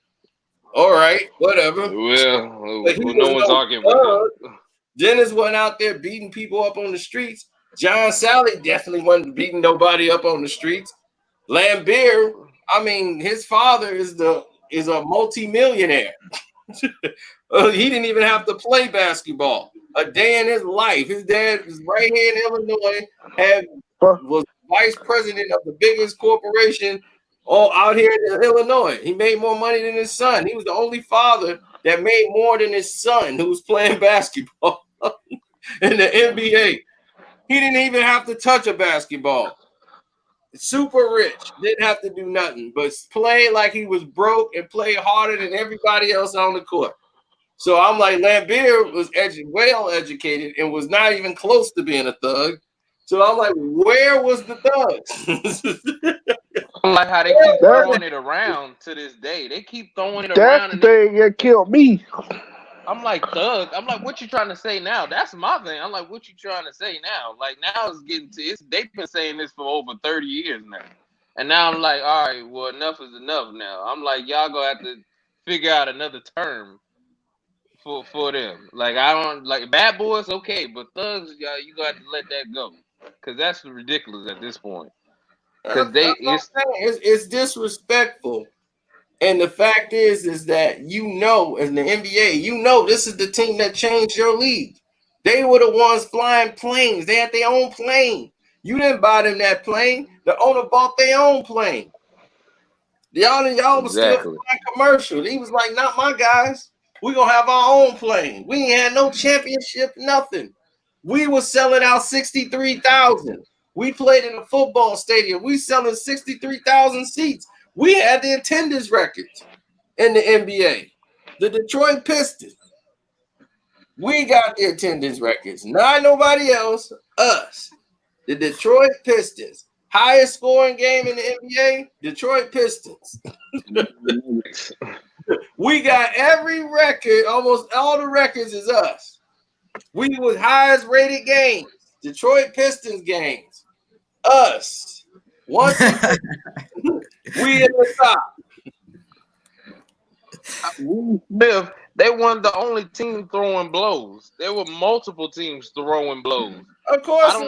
Speaker 3: all right, whatever.
Speaker 10: Well, no one's arguing with that.
Speaker 3: Dennis wasn't out there beating people up on the streets. John Sally definitely wasn't beating nobody up on the streets. Lambert, I mean, his father is a multi-millionaire. He didn't even have to play basketball a day in his life. His dad was right here in Illinois, was vice president of the biggest corporation out here in Illinois. He made more money than his son. He was the only father that made more than his son who was playing basketball in the NBA. He didn't even have to touch a basketball. super rich, didn't have to do nothing but play like he was broke and play harder than everybody else on the court. So I'm like, Lambeer was well educated and was not even close to being a thug. So I'm like, where was the thugs?
Speaker 10: Like how they keep throwing it around to this day. They keep throwing it around.
Speaker 6: That's the thing that killed me.
Speaker 10: I'm like, thug. I'm like, what you trying to say now? That's my thing. I'm like, what you trying to say now? Like now it's getting to it's. They've been saying this for over 30 years now, and now I'm like, all right, well, enough is enough now. I'm like, y'all gonna have to figure out another term for them. Like I don't like bad boys, okay, but thugs, y'all, you got to let that go because that's ridiculous at this point. Because
Speaker 3: it's disrespectful. And the fact is that in the NBA, this is the team that changed your league. They were the ones flying planes. They had their own plane. You didn't buy them that plane. The owner bought their own plane. Y'all was still flying commercial. He was like, not my guys. We're going to have our own plane. We ain't had no championship, nothing. We were selling out 63,000. We played in a football stadium. We selling 63,000 seats. We had the attendance records in the NBA. The Detroit Pistons. We got the attendance records. Not nobody else. Us. The Detroit Pistons. Highest scoring game in the NBA, Detroit Pistons. We got every record. Almost all the records is us. We was highest rated games. Detroit Pistons games. Us. Once again, we in the top.
Speaker 10: Biff, they weren't the only team throwing blows. There were multiple teams throwing blows.
Speaker 3: Of course,
Speaker 10: I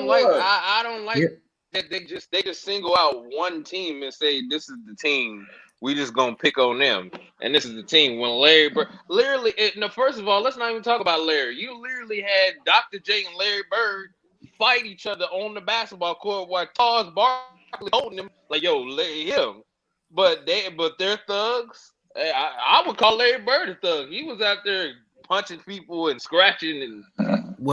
Speaker 10: don't like that they just single out one team and say this is the team. We just gonna pick on them, and this is the team. When Larry Bird, literally, first of all, let's not even talk about Larry. You literally had Dr. J and Larry Bird fight each other on the basketball court while Charles Barkley holding them like, yo, Larry him. But they're thugs. I would call Larry Bird a thug. He was out there punching people and scratching and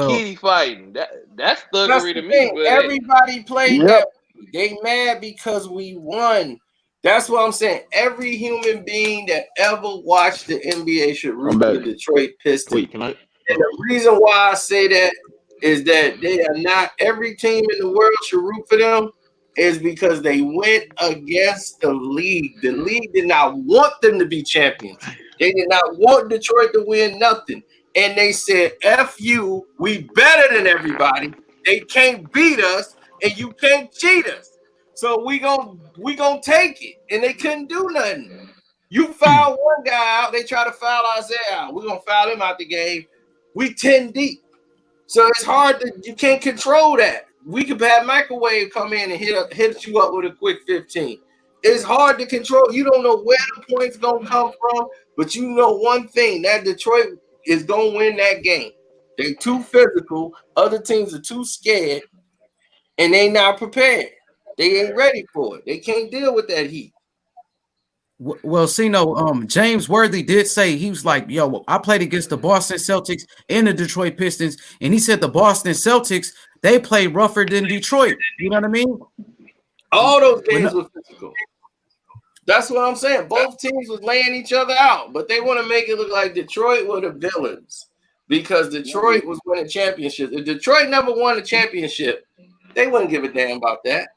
Speaker 10: kitty fighting. That's thuggery to me. But
Speaker 3: everybody played that. They mad because we won. That's what I'm saying. Every human being that ever watched the NBA should root for the Detroit Pistons. And the reason why I say that is that they are not every team in the world should root for them is because they went against the league. The league did not want them to be champions. They did not want Detroit to win nothing. And they said, F you, we better than everybody. They can't beat us and you can't cheat us. So we gonna take it. And they couldn't do nothing. You foul one guy out, they try to foul Isaiah out. We're gonna foul him out the game. We 10 deep. So it's hard you can't control that. We could have Microwave come in and hit you up with a quick 15. It's hard to control. You don't know where the points gonna come from, but you know one thing, that Detroit is gonna win that game. They're too physical, other teams are too scared, and they not prepared. They ain't ready for it. They can't deal with that heat.
Speaker 2: Well, James Worthy did say, he was like, yo, I played against the Boston Celtics and the Detroit Pistons, and he said the Boston Celtics, they play rougher than Detroit. You know what I mean?
Speaker 3: All those games were physical. That's what I'm saying. Both teams was laying each other out, but they want to make it look like Detroit were the villains because Detroit was winning championships. If Detroit never won a championship, they wouldn't give a damn about that.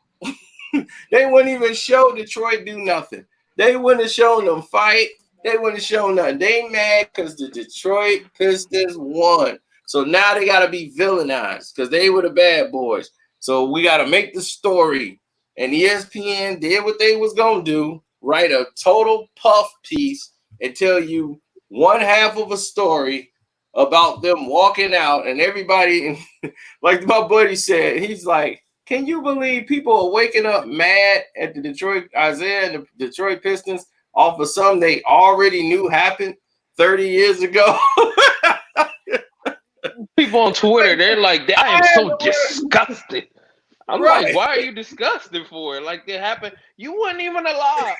Speaker 3: They wouldn't even show Detroit do nothing. They wouldn't have shown them fight. They wouldn't have shown nothing. They mad because the Detroit Pistons won. So now they got to be villainized because they were the bad boys. So we got to make the story. And ESPN did what they was going to do, write a total puff piece and tell you one half of a story about them walking out and everybody, like my buddy said, he's like, can you believe people are waking up mad at the Detroit Isaiah and the Detroit Pistons off of something they already knew happened 30 years ago?
Speaker 10: People on Twitter, they're like, I am so disgusted. I'm like, why are you disgusted for it? Like, it happened. You weren't even alive.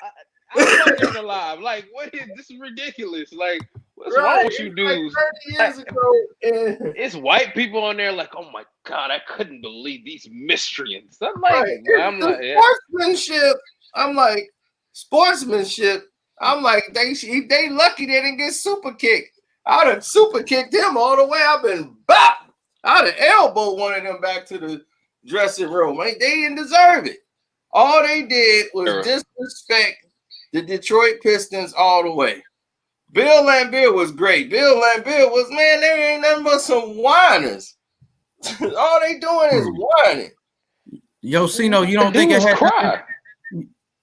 Speaker 10: I wasn't even alive. Like, what is this? Is ridiculous. Like, What's wrong with you dudes?
Speaker 3: Like 30 years ago,
Speaker 10: it's white people on there like, oh my God, I couldn't believe these miscreants. I'm like,
Speaker 3: sportsmanship. I'm like, sportsmanship. I'm like, they lucky they didn't get super kicked. I'd have super kicked him all the way. I've been bop. I'd have elbowed one of them back to the dressing room. They didn't deserve it. All they did was disrespect the Detroit Pistons all the way. Bill Laimbeer was great. Bill Laimbeer was, man, there ain't nothing but some whiners. All they doing is whining.
Speaker 2: Yo, Cino, you don't think it had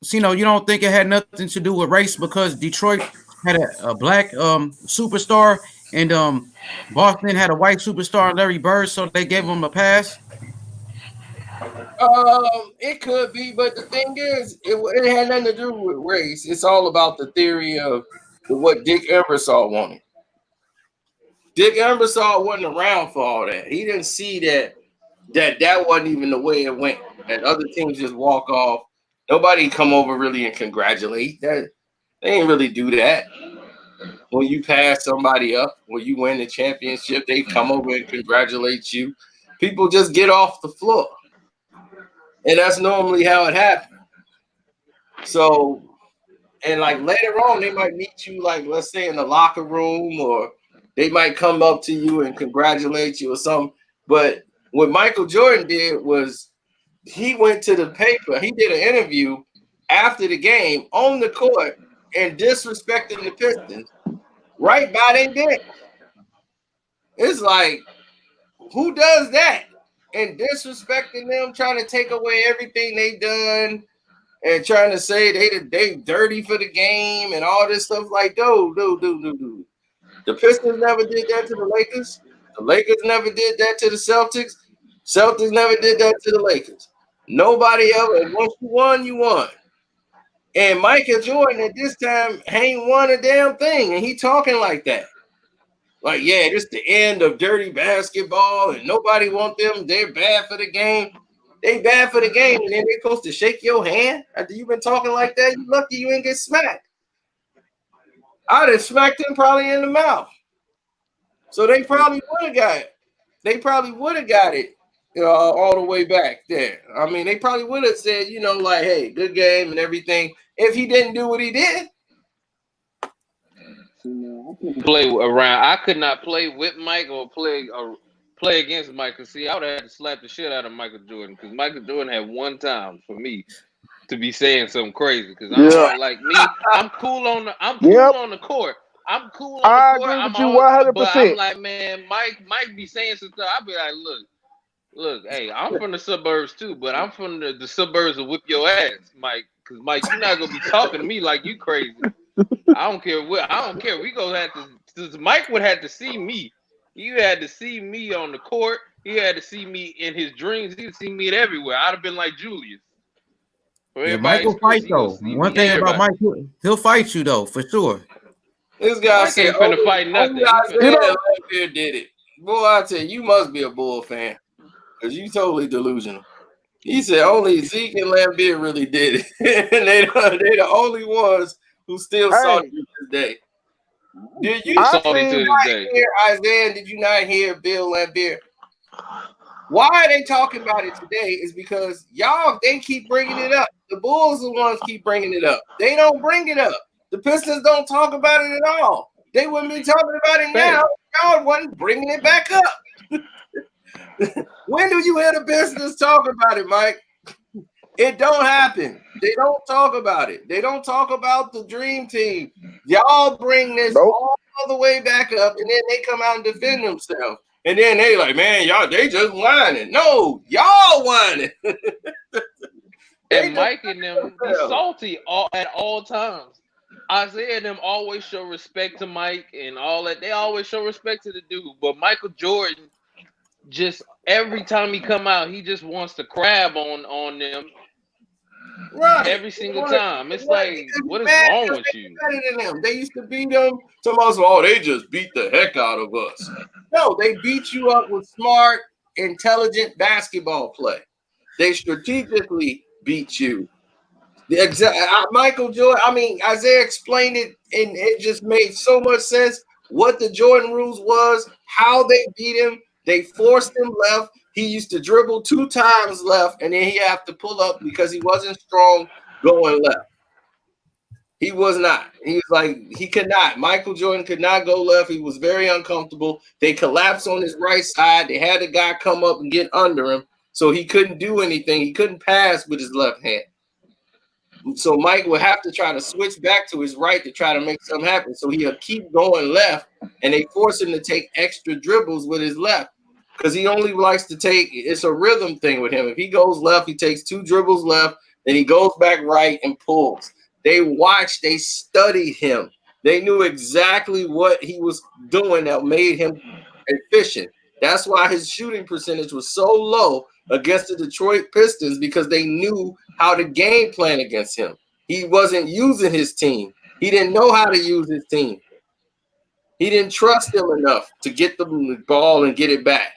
Speaker 2: Cino, you don't think it had nothing to do with race because Detroit had a black superstar and Boston had a white superstar, Larry Bird, so they gave him a pass?
Speaker 3: It could be, but the thing is, it had nothing to do with race. It's all about the theory of what Dick Ebersol wanted. Dick Ebersol wasn't around for all that. He didn't see that wasn't even the way it went. That other teams just walk off. Nobody come over really and congratulate. That they ain't really do that. When you pass somebody up, when you win the championship, they come over and congratulate you. People just get off the floor. And that's normally how it happens. So, and like later on, they might meet you, like, let's say in the locker room, or they might come up to you and congratulate you or something. But what Michael Jordan did was he went to the paper. He did an interview after the game on the court and disrespecting the Pistons right by their bench. It's like, who does that? And disrespecting them, trying to take away everything they done, and trying to say they dirty for the game and all this stuff. Like, dude. The Pistons never did that to the Lakers. The Lakers never did that to the Celtics. Celtics never did that to the Lakers. Nobody ever. Once you won, you won. And Michael Jordan at this time ain't won a damn thing, and he talking like that. Like, yeah, this is the end of dirty basketball, and nobody want them. They're bad for the game. They bad for the game, and then they're supposed to shake your hand after you've been talking like that. You lucky you ain't get smacked. I'd have smacked him probably in the mouth. So they probably would have got it. They probably would have got it all the way back there. I mean, they probably would have said, like, hey, good game and everything, if he didn't do what he did.
Speaker 10: Play around. I could not play with Mike or play against Mike. Cause see, I would have had to slap the shit out of Michael Jordan because Michael Jordan had one time for me to be saying something crazy. Because I'm like me, I'm cool on the court. I'm cool on the court.
Speaker 6: I agree with you 100%.
Speaker 10: But I'm like, man, Mike be saying some stuff. I'll be like, look, hey, I'm from the suburbs too, but I'm from the suburbs of whip your ass, Mike. Because Mike, you're not gonna be talking to me like you crazy. I don't care what. I don't care. We gonna have to. Mike would have to see me. You had to see me on the court. He had to see me in his dreams. He'd see me everywhere. I'd have been like Julius.
Speaker 2: Yeah, Mike will fight though. One thing about Mike, he'll fight you though for sure.
Speaker 3: This guy said,
Speaker 10: "Finna fight nothing."
Speaker 3: Laimbeer did it. Boy, I tell you must be a Bull fan because you totally delusional. He said only Zeke and Laimbeer really did it, and they the only ones who still saw it to this day. Did you not hear Isaiah? Did you not hear Bill Laimbeer? Why are they talking about it today? Is because they keep bringing it up. The Bulls are the ones keep bringing it up. They don't bring it up. The Pistons don't talk about it at all. They wouldn't be talking about it now. Y'all wasn't bringing it back up. When do you hear the Pistons talk about it, Mike? It don't happen. They don't talk about it. They don't talk about the dream team. Y'all bring this all the way back up, and then they come out and defend themselves. And then they like, man, they just whining. No, y'all whining.
Speaker 10: And Mike and them be salty at all times. Isaiah and them always show respect to Mike and all that. They always show respect to the dude. But Michael Jordan, just every time he come out, he just wants to crab on them.
Speaker 3: Right.
Speaker 10: Every single time. It's like, what is wrong with you?
Speaker 3: They used to beat them. Somebody they just beat the heck out of us. No, they beat you up with smart, intelligent basketball play. They strategically beat you. Michael Jordan, Isaiah explained it, and it just made so much sense. what the Jordan rules was, how they beat him. They forced him left. He used to dribble 2 times left, and then he have to pull up because he wasn't strong going left. He was not. He was like, he could not. Michael Jordan could not go left. He was very uncomfortable. They collapsed on his right side. They had the guy come up and get under him, so he couldn't do anything. He couldn't pass with his left hand. So Mike would have to try to switch back to his right to try to make something happen. So he'll keep going left, and they force him to take extra dribbles with his left because he only likes to take. It's a rhythm thing with him. If he goes left, he takes 2 dribbles left, then he goes back right and pulls. They watched, they studied him. They knew exactly what he was doing that made him efficient. That's why his shooting percentage was so low against the Detroit Pistons, because they knew how to game plan against him. He wasn't using his team. He didn't know how to use his team. He didn't trust them enough to get them the ball and get it back.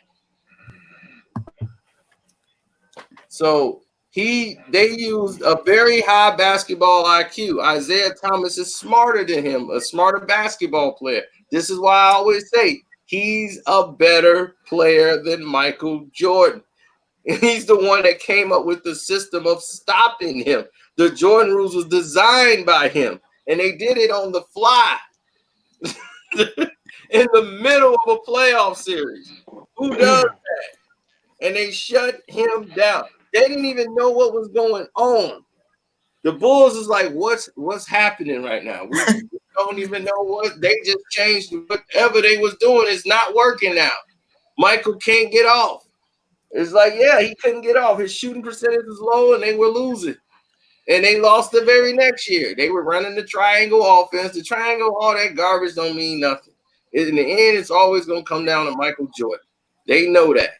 Speaker 3: So they used a very high basketball IQ. Isaiah Thomas is smarter than him, a smarter basketball player. This is why I always say he's a better player than Michael Jordan. He's the one that came up with the system of stopping him. The Jordan rules was designed by him, and they did it on the fly in the middle of a playoff series. Who does that? And they shut him down. They didn't even know what was going on. The Bulls is like, what's happening right now? We don't even know what. They just changed whatever they was doing. It's not working now. Michael can't get off. It's like, yeah, he couldn't get off. His shooting percentage was low, and they were losing. And they lost the very next year. They were running the triangle offense. The triangle, all that garbage don't mean nothing. In the end, it's always going to come down to Michael Jordan. They know that.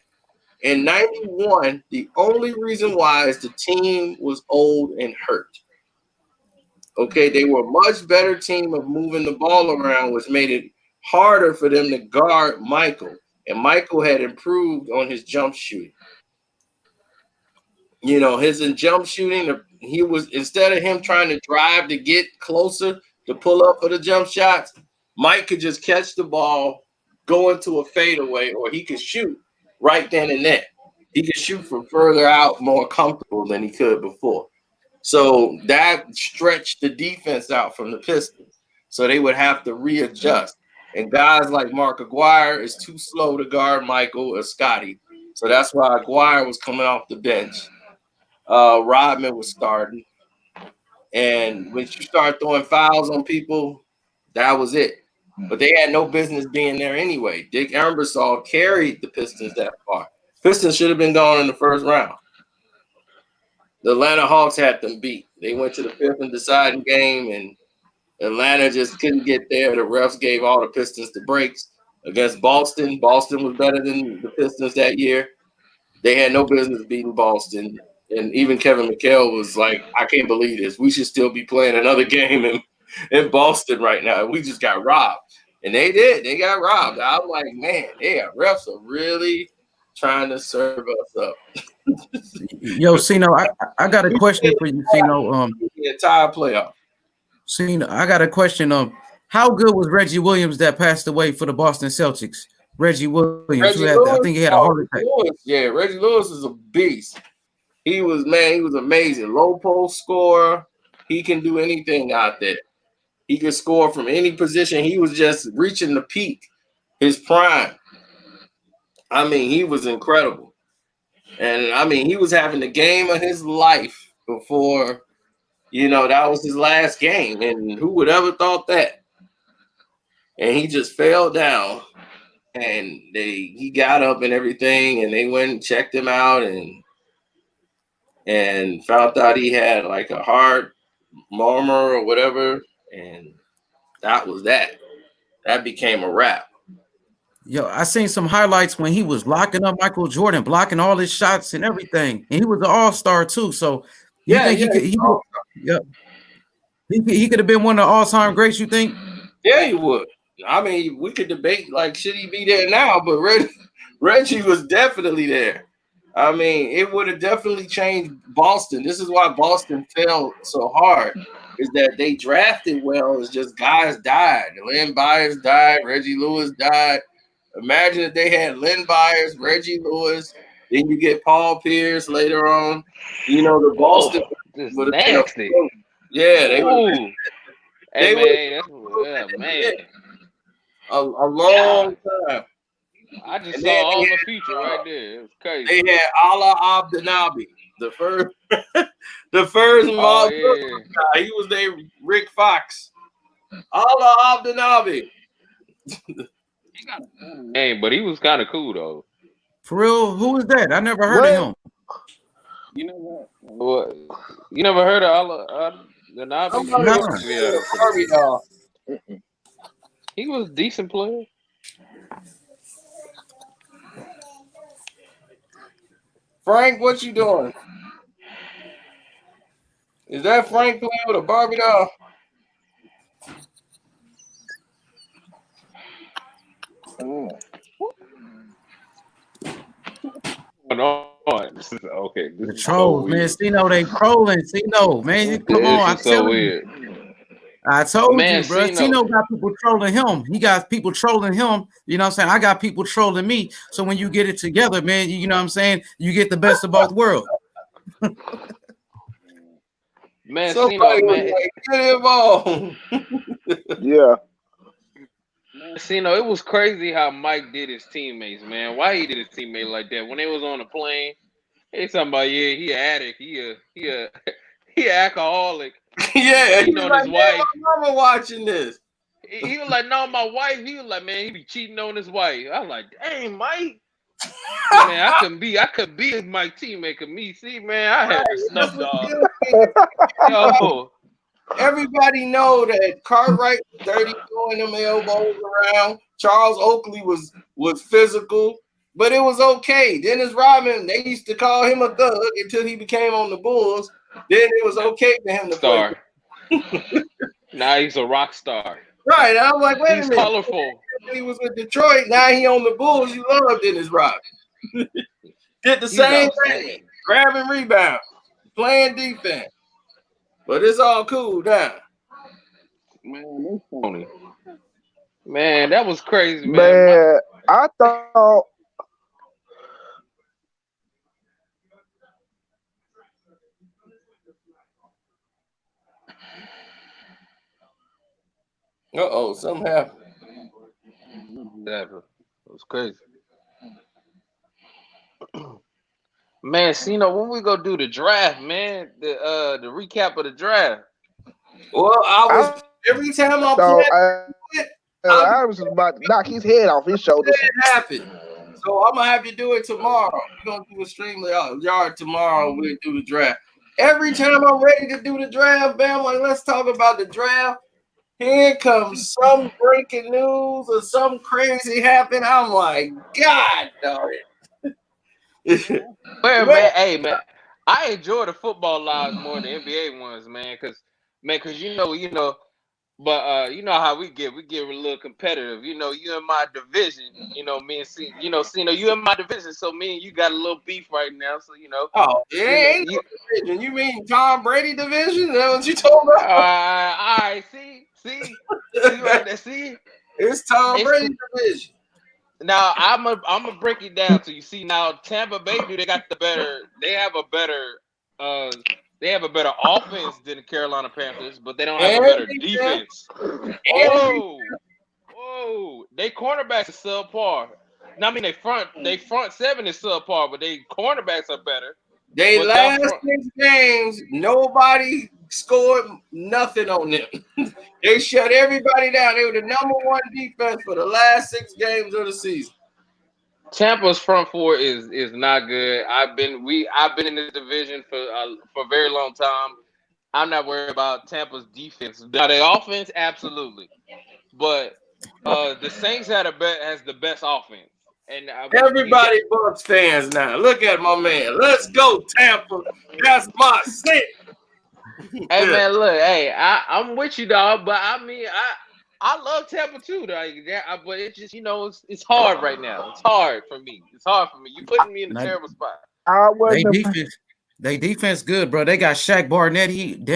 Speaker 3: In 91, the only reason why is the team was old and hurt. Okay, they were a much better team of moving the ball around, which made it harder for them to guard Michael. And Michael had improved on his jump shooting. You know, his jump shooting, he was, instead of him trying to drive to get closer to pull up for the jump shots, Mike could just catch the ball, go into a fadeaway, or he could shoot right then and there. He could shoot from further out, more comfortable than he could before. So that stretched the defense out from the Pistons. So they would have to readjust. And guys like Mark Aguirre is too slow to guard Michael or Scotty. So that's why Aguirre was coming off the bench. Rodman was starting. And when you start throwing fouls on people, that was it. But they had no business being there anyway. Dick Ebersol carried the Pistons that far. Pistons should have been gone in the first round. The Atlanta Hawks had them beat. They went to the 5th and deciding game, and Atlanta just couldn't get there. The refs gave all the Pistons the breaks against Boston. Boston was better than the Pistons that year. They had no business beating Boston. And even Kevin McHale was like, I can't believe this. We should still be playing another game in Boston right now. We just got robbed. And they did. They got robbed. I'm like, man, yeah, refs are really trying to serve us up.
Speaker 2: Yo, Cino, I got a question for you, Cino.
Speaker 3: The entire playoff.
Speaker 2: Cino, I got a question. How good was Reggie Williams that passed away for the Boston Celtics? Reggie Williams, I think he had a heart attack.
Speaker 3: Yeah, Reggie Lewis is a beast. He was amazing. Low post scorer. He can do anything out there. He could score from any position. He was just reaching the peak, his prime. I mean, he was incredible. And, I mean, he was having the game of his life before, that was his last game. And who would ever thought that? And he just fell down. And he got up and everything, and they went and checked him out and found out he had like a heart murmur or whatever. And that was that. That became a wrap.
Speaker 2: Yo, I seen some highlights when he was locking up Michael Jordan, blocking all his shots and everything. And he was an all-star too. So you think he could have been one of the all-time greats, you think?
Speaker 3: Yeah, he would. I mean, we could debate like, should he be there now? But Reggie was definitely there. I mean, it would have definitely changed Boston. This is why Boston fell so hard. is that they drafted well. It's just guys died. Lynn Byers died. Reggie Lewis died. Imagine if they had Lynn Byers, Reggie Lewis, then you get Paul Pierce later on. You know, the Boston would have been
Speaker 10: nasty.
Speaker 3: Yeah, they would.
Speaker 10: Hey, man,
Speaker 3: a long time.
Speaker 10: I just saw all the future right there. It was crazy.
Speaker 3: They had Allah Abdenabi, the first, the first guy. He was named Rick Fox. Allah Abdenabi.
Speaker 10: Name, but he was kind of cool though.
Speaker 2: For real, who is that? I never heard of him.
Speaker 10: You know what? You never heard of Allah Abdenabi? He was a decent player.
Speaker 3: Frank, what you doing? Is that Frank playing with a Barbie doll?
Speaker 10: Okay.
Speaker 2: The trolls, man. Cino, they trolling. Cino, man. Come on. I tell you. I told you, bro. Tino got people trolling him. He got people trolling him. You know what I'm saying? I got people trolling me. So when you get it together, man, you know what I'm saying? You get the best of both worlds.
Speaker 10: Man, Tino, man.
Speaker 3: Get involved.
Speaker 6: Yeah.
Speaker 10: Tino, it was crazy how Mike did his teammates, man. Why he did his teammate like that? When they was on the plane, they talking about, yeah, he an addict. He an alcoholic.
Speaker 3: Yeah,
Speaker 10: he on his wife.
Speaker 3: My mama watching this.
Speaker 10: He was like, no, my wife. He was like, man, he be cheating on his wife. I was like, dang, Mike. Man, I couldn't be my teammate. Me, see, man, I had to snuff dog. Yo.
Speaker 3: Everybody know that Cartwright was dirty, throwing them elbows around. Charles Oakley was physical, but it was okay. Dennis Rodman, they used to call him a thug until he became on the Bulls. Then it was okay for him to play.
Speaker 10: Now he's a rock star.
Speaker 3: Right. I'm like, wait a minute.
Speaker 10: He's colorful.
Speaker 3: He was with Detroit. Now he on the Bulls. You love Dennis Rodman. Did the same thing. Grabbing rebound. Playing defense. But it's all cool now.
Speaker 10: Man, that was crazy, man.
Speaker 6: Man, I thought
Speaker 3: something happened.
Speaker 10: It was crazy. Man, Cino, when we go do the draft, man, the recap of the draft.
Speaker 3: Well, every time I
Speaker 6: was about to knock his head off his shoulders.
Speaker 3: It happened. So I'm gonna have to do it tomorrow. We're gonna do a StreamYard tomorrow. We'll do the draft. Every time I'm ready to do the draft, man, I'm like, let's talk about the draft. Here comes some breaking news or some crazy happen. I'm like, God darn it.
Speaker 10: Man, hey, man, I enjoy the football lives more than the NBA ones, man, because you know, but you know how we get a little competitive. You know, you in my division, you know, me and Cino, you in my division, so me and you got a little beef right now, so you know.
Speaker 3: Oh, ain't no division. You mean Tom Brady division? Is that what you told me?
Speaker 10: All right, see, right there, see,
Speaker 3: it's Tom Brady division.
Speaker 10: Now I'm gonna break it down to you. See, now Tampa Bay they have a better offense than the Carolina Panthers, but they don't have a better defense. Whoa, they cornerbacks are subpar. Now, I mean, they front seven is subpar, but they cornerbacks are better.
Speaker 3: They last 6 games, nobody scored nothing on them. They shut everybody down. They were the #1 defense for the last 6 games of the season.
Speaker 10: Tampa's front four is not good. I've been in this division for a very long time. I'm not worried about Tampa's defense. Now their offense, absolutely, but the Saints has the best offense. And
Speaker 3: everybody Bucks fans now. Look at my man. Let's go, Tampa. That's my Saint.
Speaker 10: Hey man, look, hey, I'm with you, dog. But I mean, I love Tampa too, dog. But it's just, you know, it's hard right now. It's hard for me. You putting me in a terrible spot.
Speaker 2: They defense good, bro. They got Shaq Barnett.